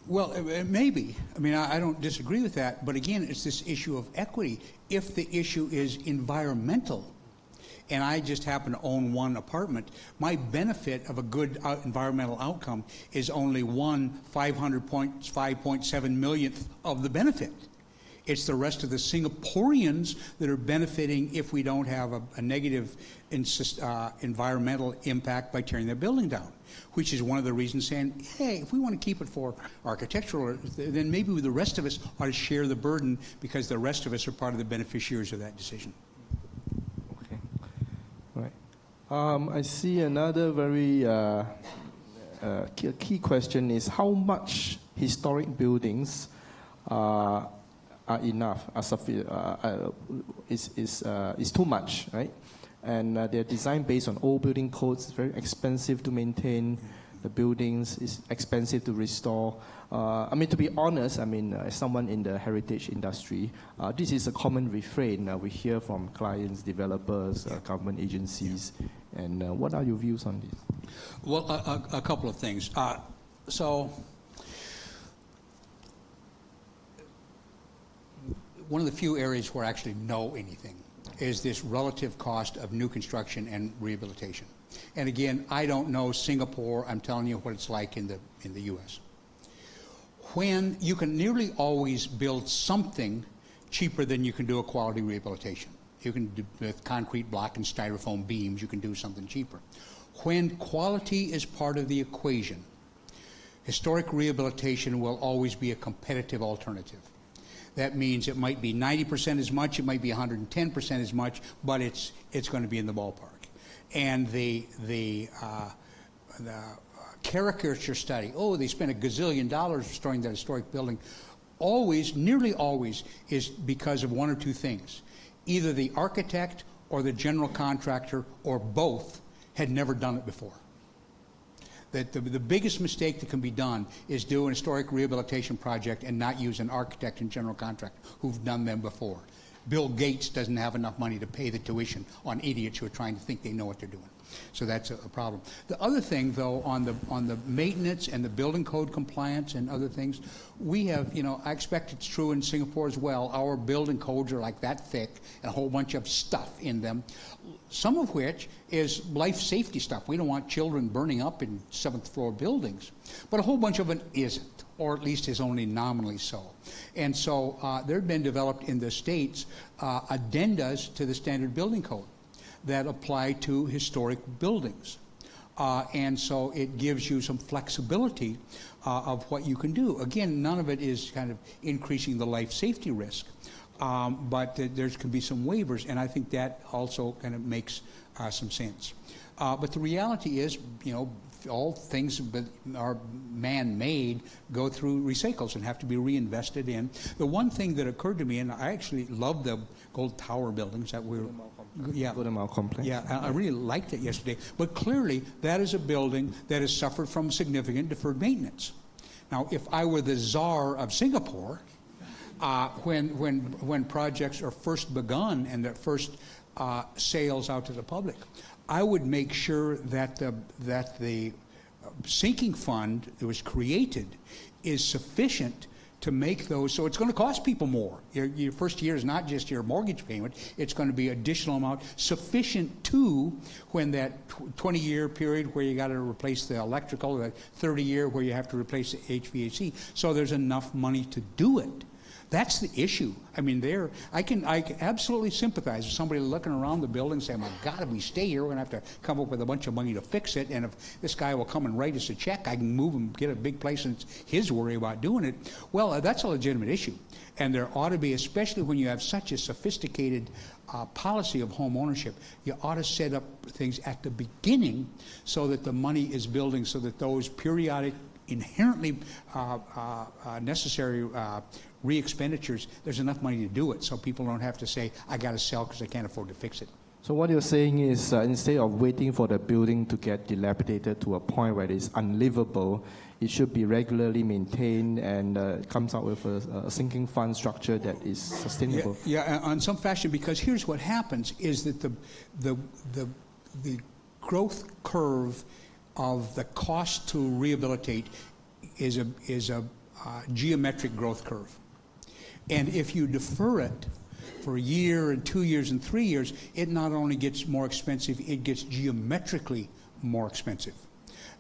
Well, maybe. I mean, I don't disagree with that. But again, it's this issue of equity. If the issue is environmental, and I just happen to own one apartment, my benefit of a good environmental outcome is only 5.7 millionth of the benefit. It's the rest of the Singaporeans that are benefiting if we don't have a negative environmental impact by tearing their building down, which is one of the reasons saying, hey, if we want to keep it for architectural, then maybe the rest of us ought to share the burden, because the rest of us are part of the beneficiaries of that decision. Okay. All right. I see another very key question is how much historic buildings are enough, is too much, right? And they're designed based on old building codes. It's very expensive to maintain the buildings. It's expensive to restore. I mean, to be honest, as someone in the heritage industry, this is a common refrain we hear from clients, developers, government agencies. And what are your views on this? Well, a couple of things. So one of the few areas where I actually know anything is this relative cost of new construction and rehabilitation. And again, I don't know Singapore. I'm telling you what it's like in the U.S. When you can nearly always build something cheaper than you can do a quality rehabilitation. You can do with concrete block and styrofoam beams, you can do something cheaper. When quality is part of the equation, historic rehabilitation will always be a competitive alternative. That means it might be 90% as much, it might be 110% as much, but it's going to be in the ballpark. And the caricature study, they spent $1 gazillion restoring that historic building, nearly always is because of one or two things. Either the architect or the general contractor or both had never done it before. That the biggest mistake that can be done is do an historic rehabilitation project and not use an architect and general contractor who've done them before. Bill Gates doesn't have enough money to pay the tuition on idiots who are trying to think they know what they're doing. So that's a problem. The other thing, though, on the maintenance and the building code compliance and other things, we have, I expect it's true in Singapore as well. Our building codes are like that thick and a whole bunch of stuff in them, some of which is life safety stuff. We don't want children burning up in 7th floor buildings, but a whole bunch of it isn't, or at least is only nominally so. And so there have been developed in the States addendas to the standard building code that apply to historic buildings. And so it gives you some flexibility of what you can do. Again, none of it is kind of increasing the life safety risk, but there can be some waivers, and I think that also kind of makes some sense. But the reality is, all things that are man-made go through recycles and have to be reinvested in. The one thing that occurred to me, and I actually love the Gold Tower buildings that we're... Golden Mile Complex. Yeah, I really liked it yesterday. But clearly, that is a building that has suffered from significant deferred maintenance. Now, if I were the czar of Singapore, when projects are first begun and their first sales out to the public, I would make sure that the sinking fund that was created is sufficient to make those, so it's going to cost people more. Your first year is not just your mortgage payment, it's going to be additional amount sufficient to when that 20-year period where you got to replace the electrical, that 30-year where you have to replace the HVAC, so there's enough money to do it. That's the issue. I mean, I can absolutely sympathize with somebody looking around the building saying, my God, if we stay here, we're going to have to come up with a bunch of money to fix it, and if this guy will come and write us a check, I can move him, get a big place, and it's his worry about doing it. Well, that's a legitimate issue. And there ought to be, especially when you have such a sophisticated policy of home ownership, you ought to set up things at the beginning so that the money is building, so that those periodic, inherently necessary re-expenditures, there's enough money to do it, so people don't have to say, I got to sell because I can't afford to fix it. So what you're saying is instead of waiting for the building to get dilapidated to a point where it's unlivable, it should be regularly maintained and comes out with a sinking fund structure that is sustainable. Yeah, on some fashion, because here's what happens is that the growth curve of the cost to rehabilitate is a geometric growth curve. And if you defer it for a year and 2 years and 3 years, it not only gets more expensive, it gets geometrically more expensive.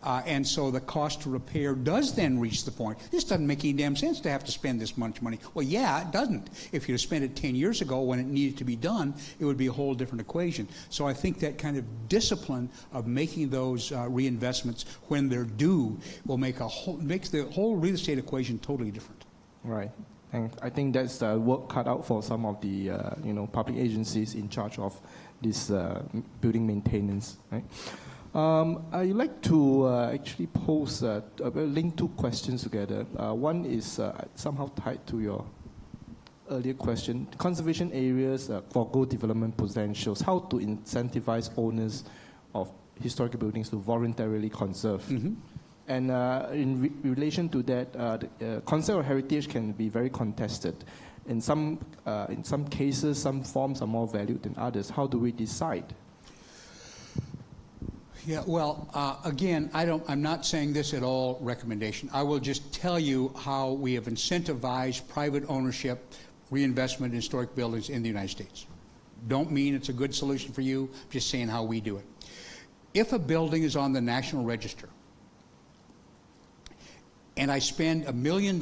And so the cost to repair does then reach the point. This doesn't make any damn sense to have to spend this much money. Well, yeah, it doesn't. If you'd have spent it 10 years ago when it needed to be done, it would be a whole different equation. So I think that kind of discipline of making those reinvestments when they're due will makes the whole real estate equation totally different. Right. And I think that's the work cut out for some of the public agencies in charge of this building maintenance. Right? I'd like to actually pose link two questions together. One is somehow tied to your earlier question: conservation areas forgo development potentials. How to incentivize owners of historical buildings to voluntarily conserve? Mm-hmm. And in relation to that, the concept of heritage can be very contested. In some cases, some forms are more valued than others. How do we decide? Yeah, well, again, I'm not saying this at all recommendation. I will just tell you how we have incentivized private ownership, reinvestment in historic buildings in the United States. Don't mean it's a good solution for you, I'm just saying how we do it. If a building is on the National Register, and I spend $1 million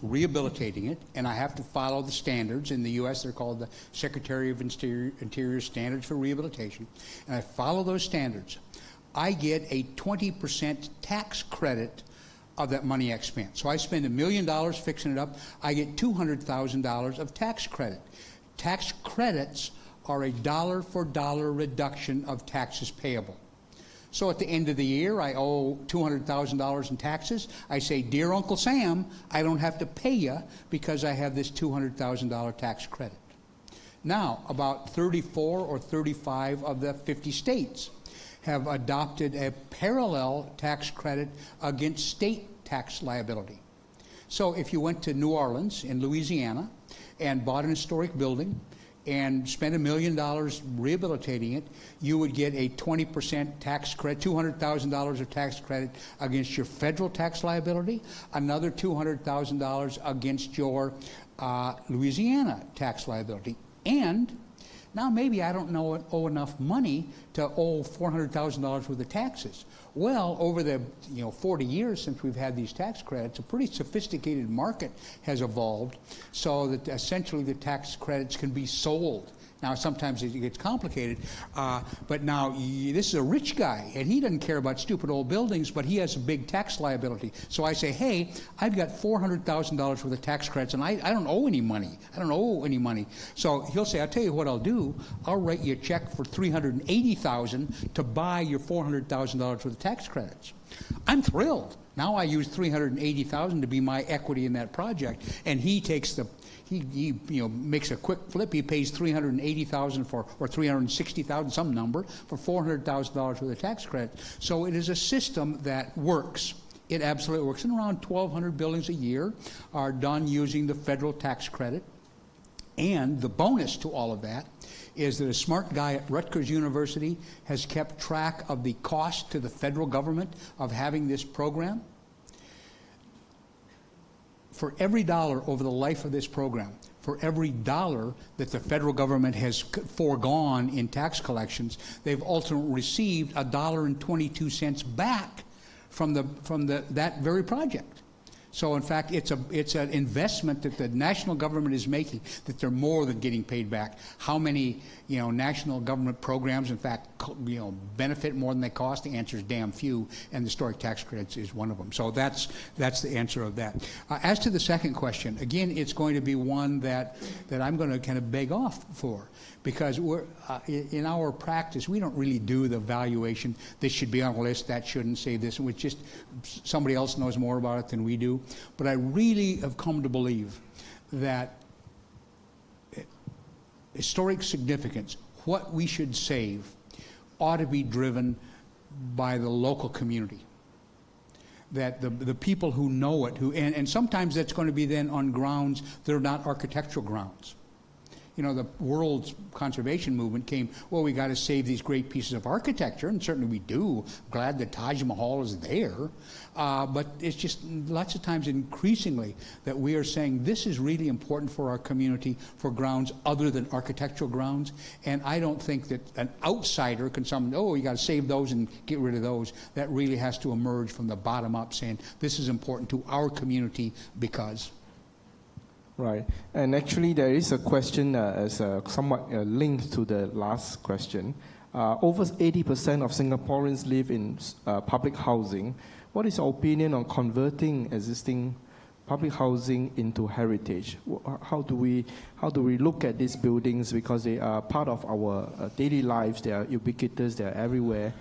rehabilitating it, and I have to follow the standards. In the U.S., they're called the Secretary of Interior Standards for Rehabilitation, and I follow those standards, I get a 20% tax credit of that money I spent. So I spend $1 million fixing it up, I get $200,000 of tax credit. Tax credits are a dollar-for-dollar reduction of taxes payable. So at the end of the year, I owe $200,000 in taxes. I say, dear Uncle Sam, I don't have to pay you because I have this $200,000 tax credit. Now, about 34 or 35 of the 50 states have adopted a parallel tax credit against state tax liability. So if you went to New Orleans in Louisiana and bought an historic building and spend $1 million rehabilitating it, you would get a 20% tax credit, $200,000 of tax credit against your federal tax liability, another $200,000 against your Louisiana tax liability. And now maybe I don't owe enough money to owe $400,000 worth of taxes. Well, over the 40 years since we've had these tax credits, a pretty sophisticated market has evolved so that essentially the tax credits can be sold. Now, sometimes it gets complicated, but now this is a rich guy, and he doesn't care about stupid old buildings, but he has a big tax liability. So I say, hey, I've got $400,000 worth of tax credits, and I don't owe any money. I don't owe any money. So he'll say, I'll tell you what I'll do. I'll write you a check for $380,000 to buy your $400,000 worth of tax credits. I'm thrilled. Now I use $380,000 to be my equity in that project, and he takes the He makes a quick flip. He pays $380,000 for, or $360,000, some number, for $400,000 worth of tax credit. So it is a system that works. It absolutely works. And around 1,200 buildings a year are done using the federal tax credit. And the bonus to all of that is that a smart guy at Rutgers University has kept track of the cost to the federal government of having this program. For every dollar over the life of this program, for every dollar that the federal government has foregone in tax collections, they've ultimately received $1.22 back from that very project. So in fact, it's an investment that the national government is making, that they're more than getting paid back. How many national government programs, in fact, benefit more than they cost? The answer is damn few, and the historic tax credits is one of them. So that's the answer of that. As to the second question, again, it's going to be one that I'm going to kind of beg off for, because we're in our practice, we don't really do the evaluation. This should be on a list, that shouldn't, say this. It's just somebody else knows more about it than we do. But I really have come to believe that historic significance, what we should save, ought to be driven by the local community. That the people who know it, and sometimes that's going to be then on grounds that are not architectural grounds. The world's conservation movement came, well, we got to save these great pieces of architecture, and certainly we do. Glad that Taj Mahal is there. But it's just lots of times increasingly that we are saying this is really important for our community for grounds other than architectural grounds. And I don't think that an outsider can you got to save those and get rid of those. That really has to emerge from the bottom up, saying this is important to our community because. Right. And actually, there is a question somewhat linked to the last question. Over 80% of Singaporeans live in public housing. What is your opinion on converting existing public housing into heritage? How do we look at these buildings, because they are part of our daily lives? They are ubiquitous. They are everywhere.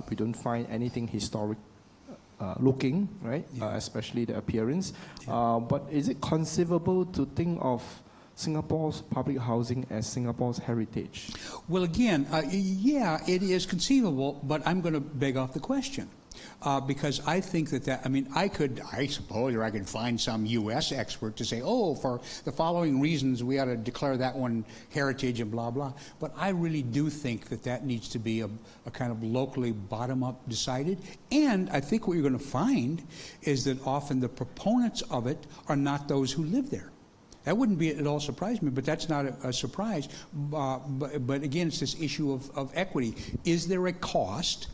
We don't find anything historic looking, right? Yeah. Especially the appearance. Yeah. But is it conceivable to think of Singapore's public housing as Singapore's heritage? Well, again, yeah, it is conceivable, but I'm going to beg off the question. Because I think I suppose I could find some U.S. expert to say, for the following reasons, we ought to declare that one heritage and blah, blah. But I really do think that needs to be a kind of locally bottom-up decided. And I think what you're going to find is that often the proponents of it are not those who live there. That wouldn't be at all surprise me, but that's not a surprise. But again, it's this issue of equity. Is there a cost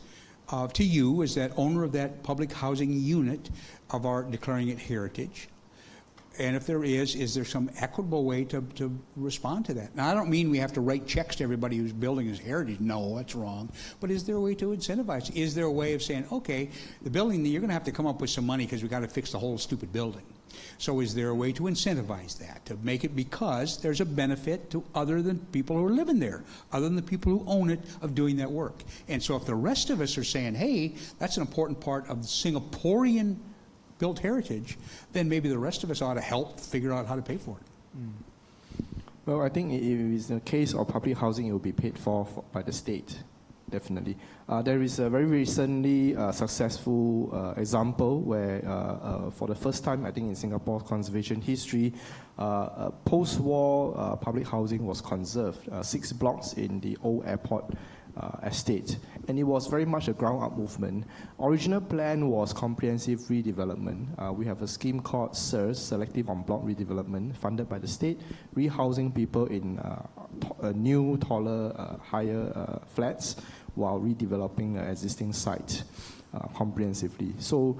to you as that owner of that public housing unit of our declaring it heritage? And if there is there some equitable way to respond to that? Now, I don't mean we have to write checks to everybody who's building as heritage. No, that's wrong. But is there a way to incentivize? Is there a way of saying, okay, the building, you're going to have to come up with some money because we've got to fix the whole stupid building. So is there a way to incentivize that, to make it, because there's a benefit to other than people who are living there, other than the people who own it, of doing that work? And so if the rest of us are saying, hey, that's an important part of the Singaporean built heritage, then maybe the rest of us ought to help figure out how to pay for it. Well, I think if it's the case of public housing, it will be paid for by the state. definitely. There is a very recently successful example where, for the first time, I think in Singapore conservation history, post-war public housing was conserved, 6 blocks in the old airport estate. And it was very much a ground-up movement. Original plan was comprehensive redevelopment. We have a scheme called SERS, Selective On Block Redevelopment, funded by the state, rehousing people in new, taller, higher flats while redeveloping existing sites comprehensively. So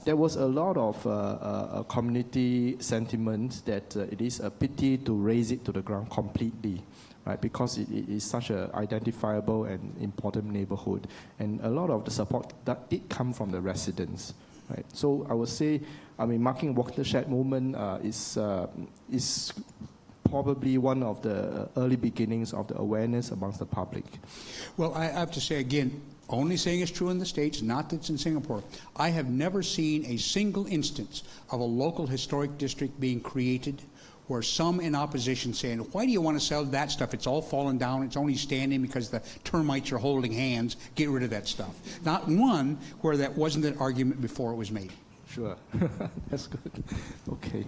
there was a lot of community sentiment that it is a pity to raze it to the ground completely, right? Because it is such an identifiable and important neighborhood. And a lot of the support that did come from the residents, right? So I would say, I mean, marking watershed movement is probably one of the early beginnings of the awareness amongst the public. Well, I have to say again, only saying it's true in the States, not that it's in Singapore. I have never seen a single instance of a local historic district being created where some in opposition saying, why do you want to sell that stuff? It's all fallen down. It's only standing because the termites are holding hands. Get rid of that stuff. Not one where that wasn't an argument before it was made. Sure. That's good. Okay.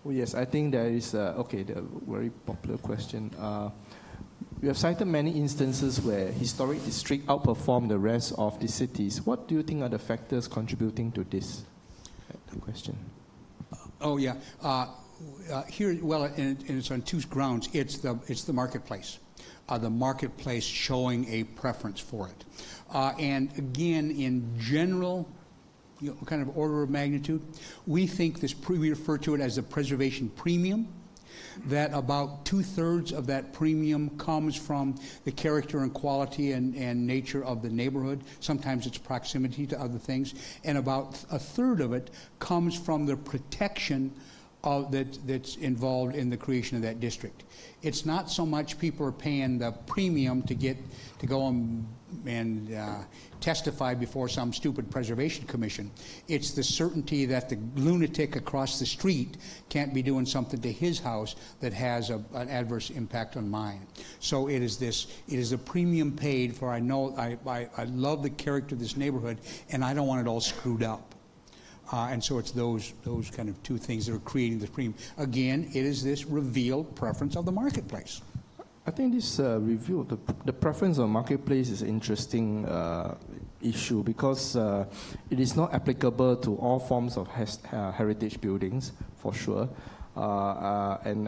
Oh, yes, I think there is, okay, the very popular question. We have cited many instances where historic district outperform the rest of the cities. What do you think are the factors contributing to this? The question. Oh, yeah. Here, well, and it's on 2 grounds. It's the marketplace. The marketplace showing a preference for it. And again, in general, kind of order of magnitude, we think this, we refer to it as the preservation premium, that about 2/3 of that premium comes from the character and quality and nature of the neighborhood. Sometimes it's proximity to other things. And about 1/3 of it comes from the protection that's involved in the creation of that district. It's not so much people are paying the premium to go and testify before some stupid preservation commission. It's the certainty that the lunatic across the street can't be doing something to his house that has an adverse impact on mine. So it is a premium paid for. I know I love the character of this neighborhood, and I don't want it all screwed up. And so it's those kind of 2 things that are creating the premium. Again, it is this revealed preference of the marketplace. I think this review, the preference of marketplace is an interesting issue because it is not applicable to all forms of heritage buildings, for sure. And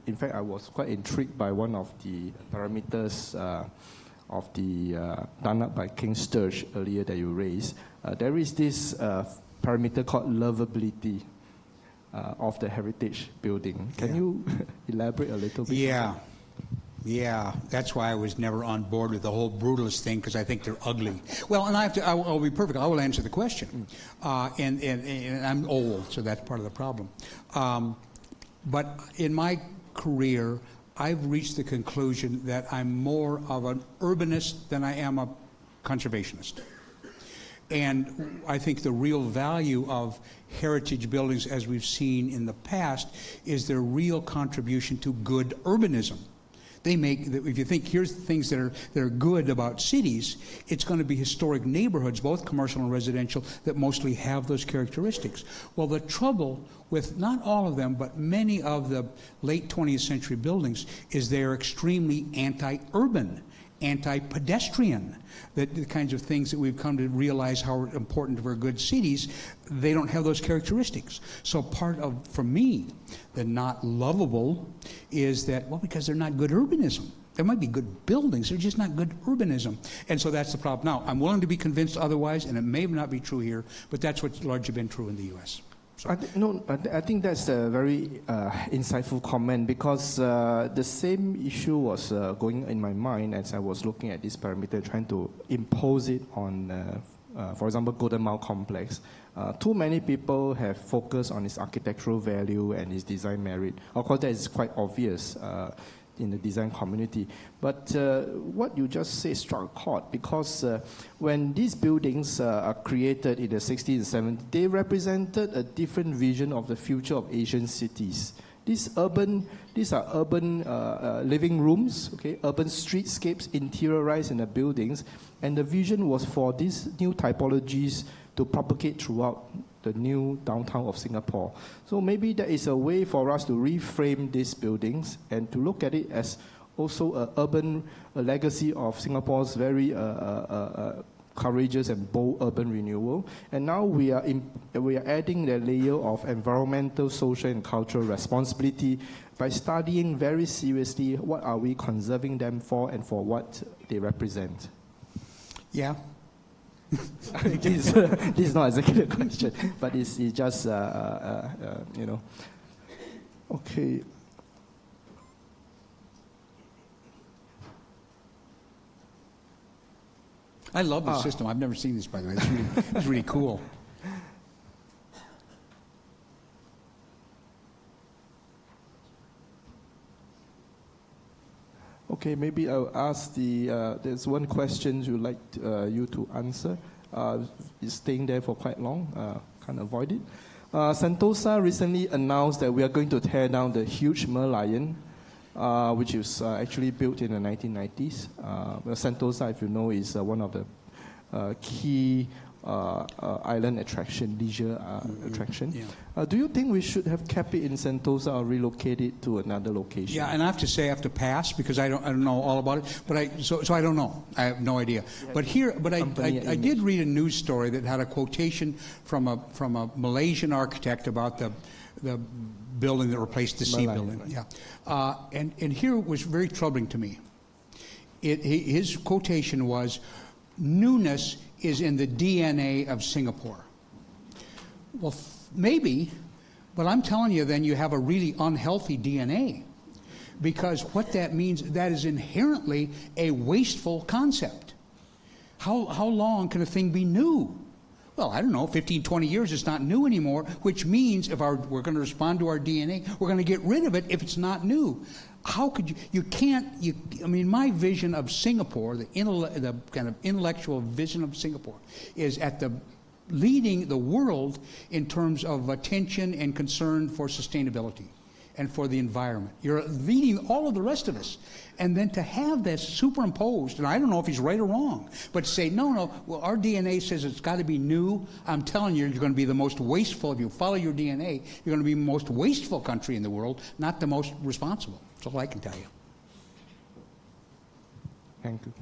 in fact, I was quite intrigued by one of the parameters of the done up by King Sturge earlier that you raised. There is this parameter called lovability of the heritage building. Can you elaborate a little bit? Yeah, that's why I was never on board with the whole brutalist thing, because I think they're ugly. Well, and I'll be perfect. I will answer the question. And I'm old, so that's part of the problem. But in my career, I've reached the conclusion that I'm more of an urbanist than I am a conservationist. And I think the real value of heritage buildings, as we've seen in the past, is their real contribution to good urbanism. They make, if you think here's the things that are good about cities, it's going to be historic neighborhoods, both commercial and residential, that mostly have those characteristics. Well, the trouble with not all of them, but many of the late 20th century buildings is they're extremely anti-urban, anti-pedestrian. The kinds of things that we've come to realize how important for good cities, they don't have those characteristics. So part of, for me, the not lovable is that, well, because they're not good urbanism. There might be good buildings, they're just not good urbanism. And so that's the problem. Now, I'm willing to be convinced otherwise, and it may not be true here, but that's what's largely been true in the U.S. I think that's a very insightful comment, because the same issue was going in my mind as I was looking at this parameter, trying to impose it on, for example, Golden Mile Complex. Too many people have focused on its architectural value and its design merit. Of course, that is quite obvious in the design community. But what you just said struck a chord, because when these buildings are created in the 60s and 70s, they represented a different vision of the future of Asian cities. These are urban living rooms, okay, urban streetscapes interiorized in the buildings, and the vision was for these new typologies to propagate throughout the new downtown of Singapore. So maybe that is a way for us to reframe these buildings and to look at it as also a legacy of Singapore's very courageous and bold urban renewal. And now we are adding the layer of environmental, social, and cultural responsibility by studying very seriously what are we conserving them for and for what they represent. Yeah. This is not exactly a question, but it's just, you know. Okay. I love this system. I've never seen this, by the way. It's really cool. Okay, maybe I'll ask there's one question you'd like you to answer. It's staying there for quite long, can't avoid it. Sentosa recently announced that we are going to tear down the huge Merlion, which was actually built in the 1990s. Sentosa, if you know, is one of the key island attraction, leisure attraction. Yeah. Do you think we should have kept it in Sentosa or relocate it to another location? Yeah, and I have to say I have to pass because I don't know all about it. But I don't know. I have no idea. But I did read a news story that had a quotation from a Malaysian architect about the building that replaced the sea building. Yeah, and here was very troubling to me. His quotation was, "Newness is in the DNA of Singapore." Well, maybe, but I'm telling you, then you have a really unhealthy DNA, because what that means, that is inherently a wasteful concept. How long can a thing be new? Well, I don't know, 15, 20 years, it's not new anymore, which means if we're going to respond to our DNA, we're going to get rid of it if it's not new. How could I mean, my vision of Singapore, the kind of intellectual vision of Singapore, is leading the world in terms of attention and concern for sustainability and for the environment. You're leading all of the rest of us. And then to have this superimposed, and I don't know if he's right or wrong, but to say, no, well, our DNA says it's got to be new. I'm telling you, you're going to be the most wasteful. If you follow your DNA, you're going to be the most wasteful country in the world, not the most responsible. That's all I can tell you. Thank you.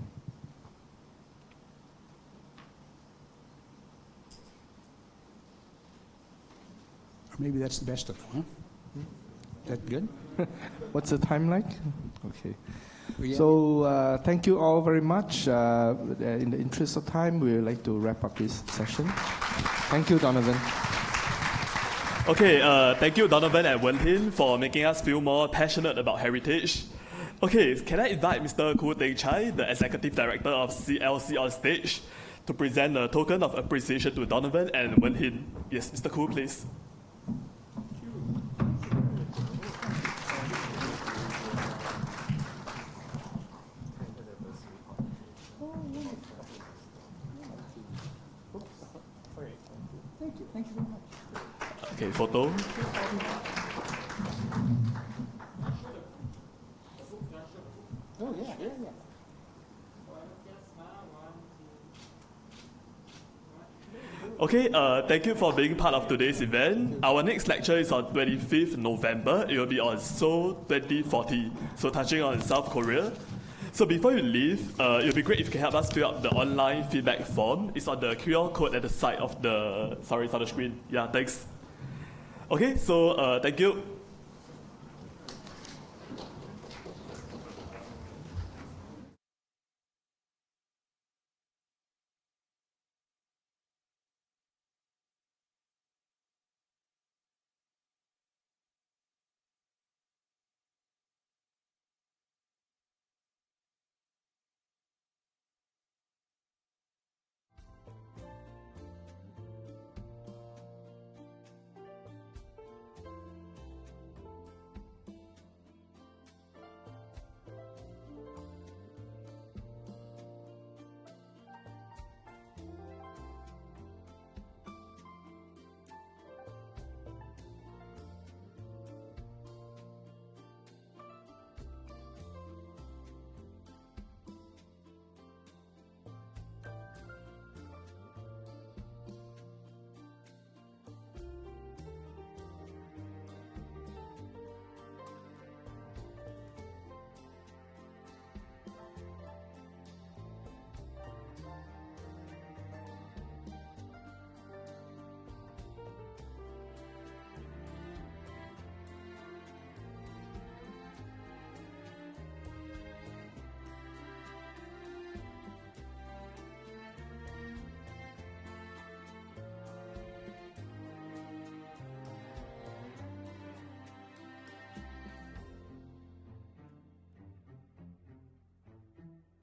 Or maybe that's the best of them, huh? Is that good? What's the time like? Okay. Well, yeah. So thank you all very much. In the interest of time, we would like to wrap up this session. Thank you, Donovan. Okay, thank you, Donovan and Wen Hin, for making us feel more passionate about heritage. Okay, can I invite Mr. Khoo Teng Chai, the Executive Director of CLC, on stage to present a token of appreciation to Donovan and Wen Hin? Yes, Mr. Khoo, please. Thank you very much. Okay, photo. Oh, yeah. Okay, thank you for being part of today's event. Our next lecture is on 25th November. It will be on Seoul 2040, so touching on South Korea. So before you leave, it would be great if you can help us fill out the online feedback form. It's on the QR code at the side of the, sorry, it's on the screen. Yeah, thanks. Okay, so thank you.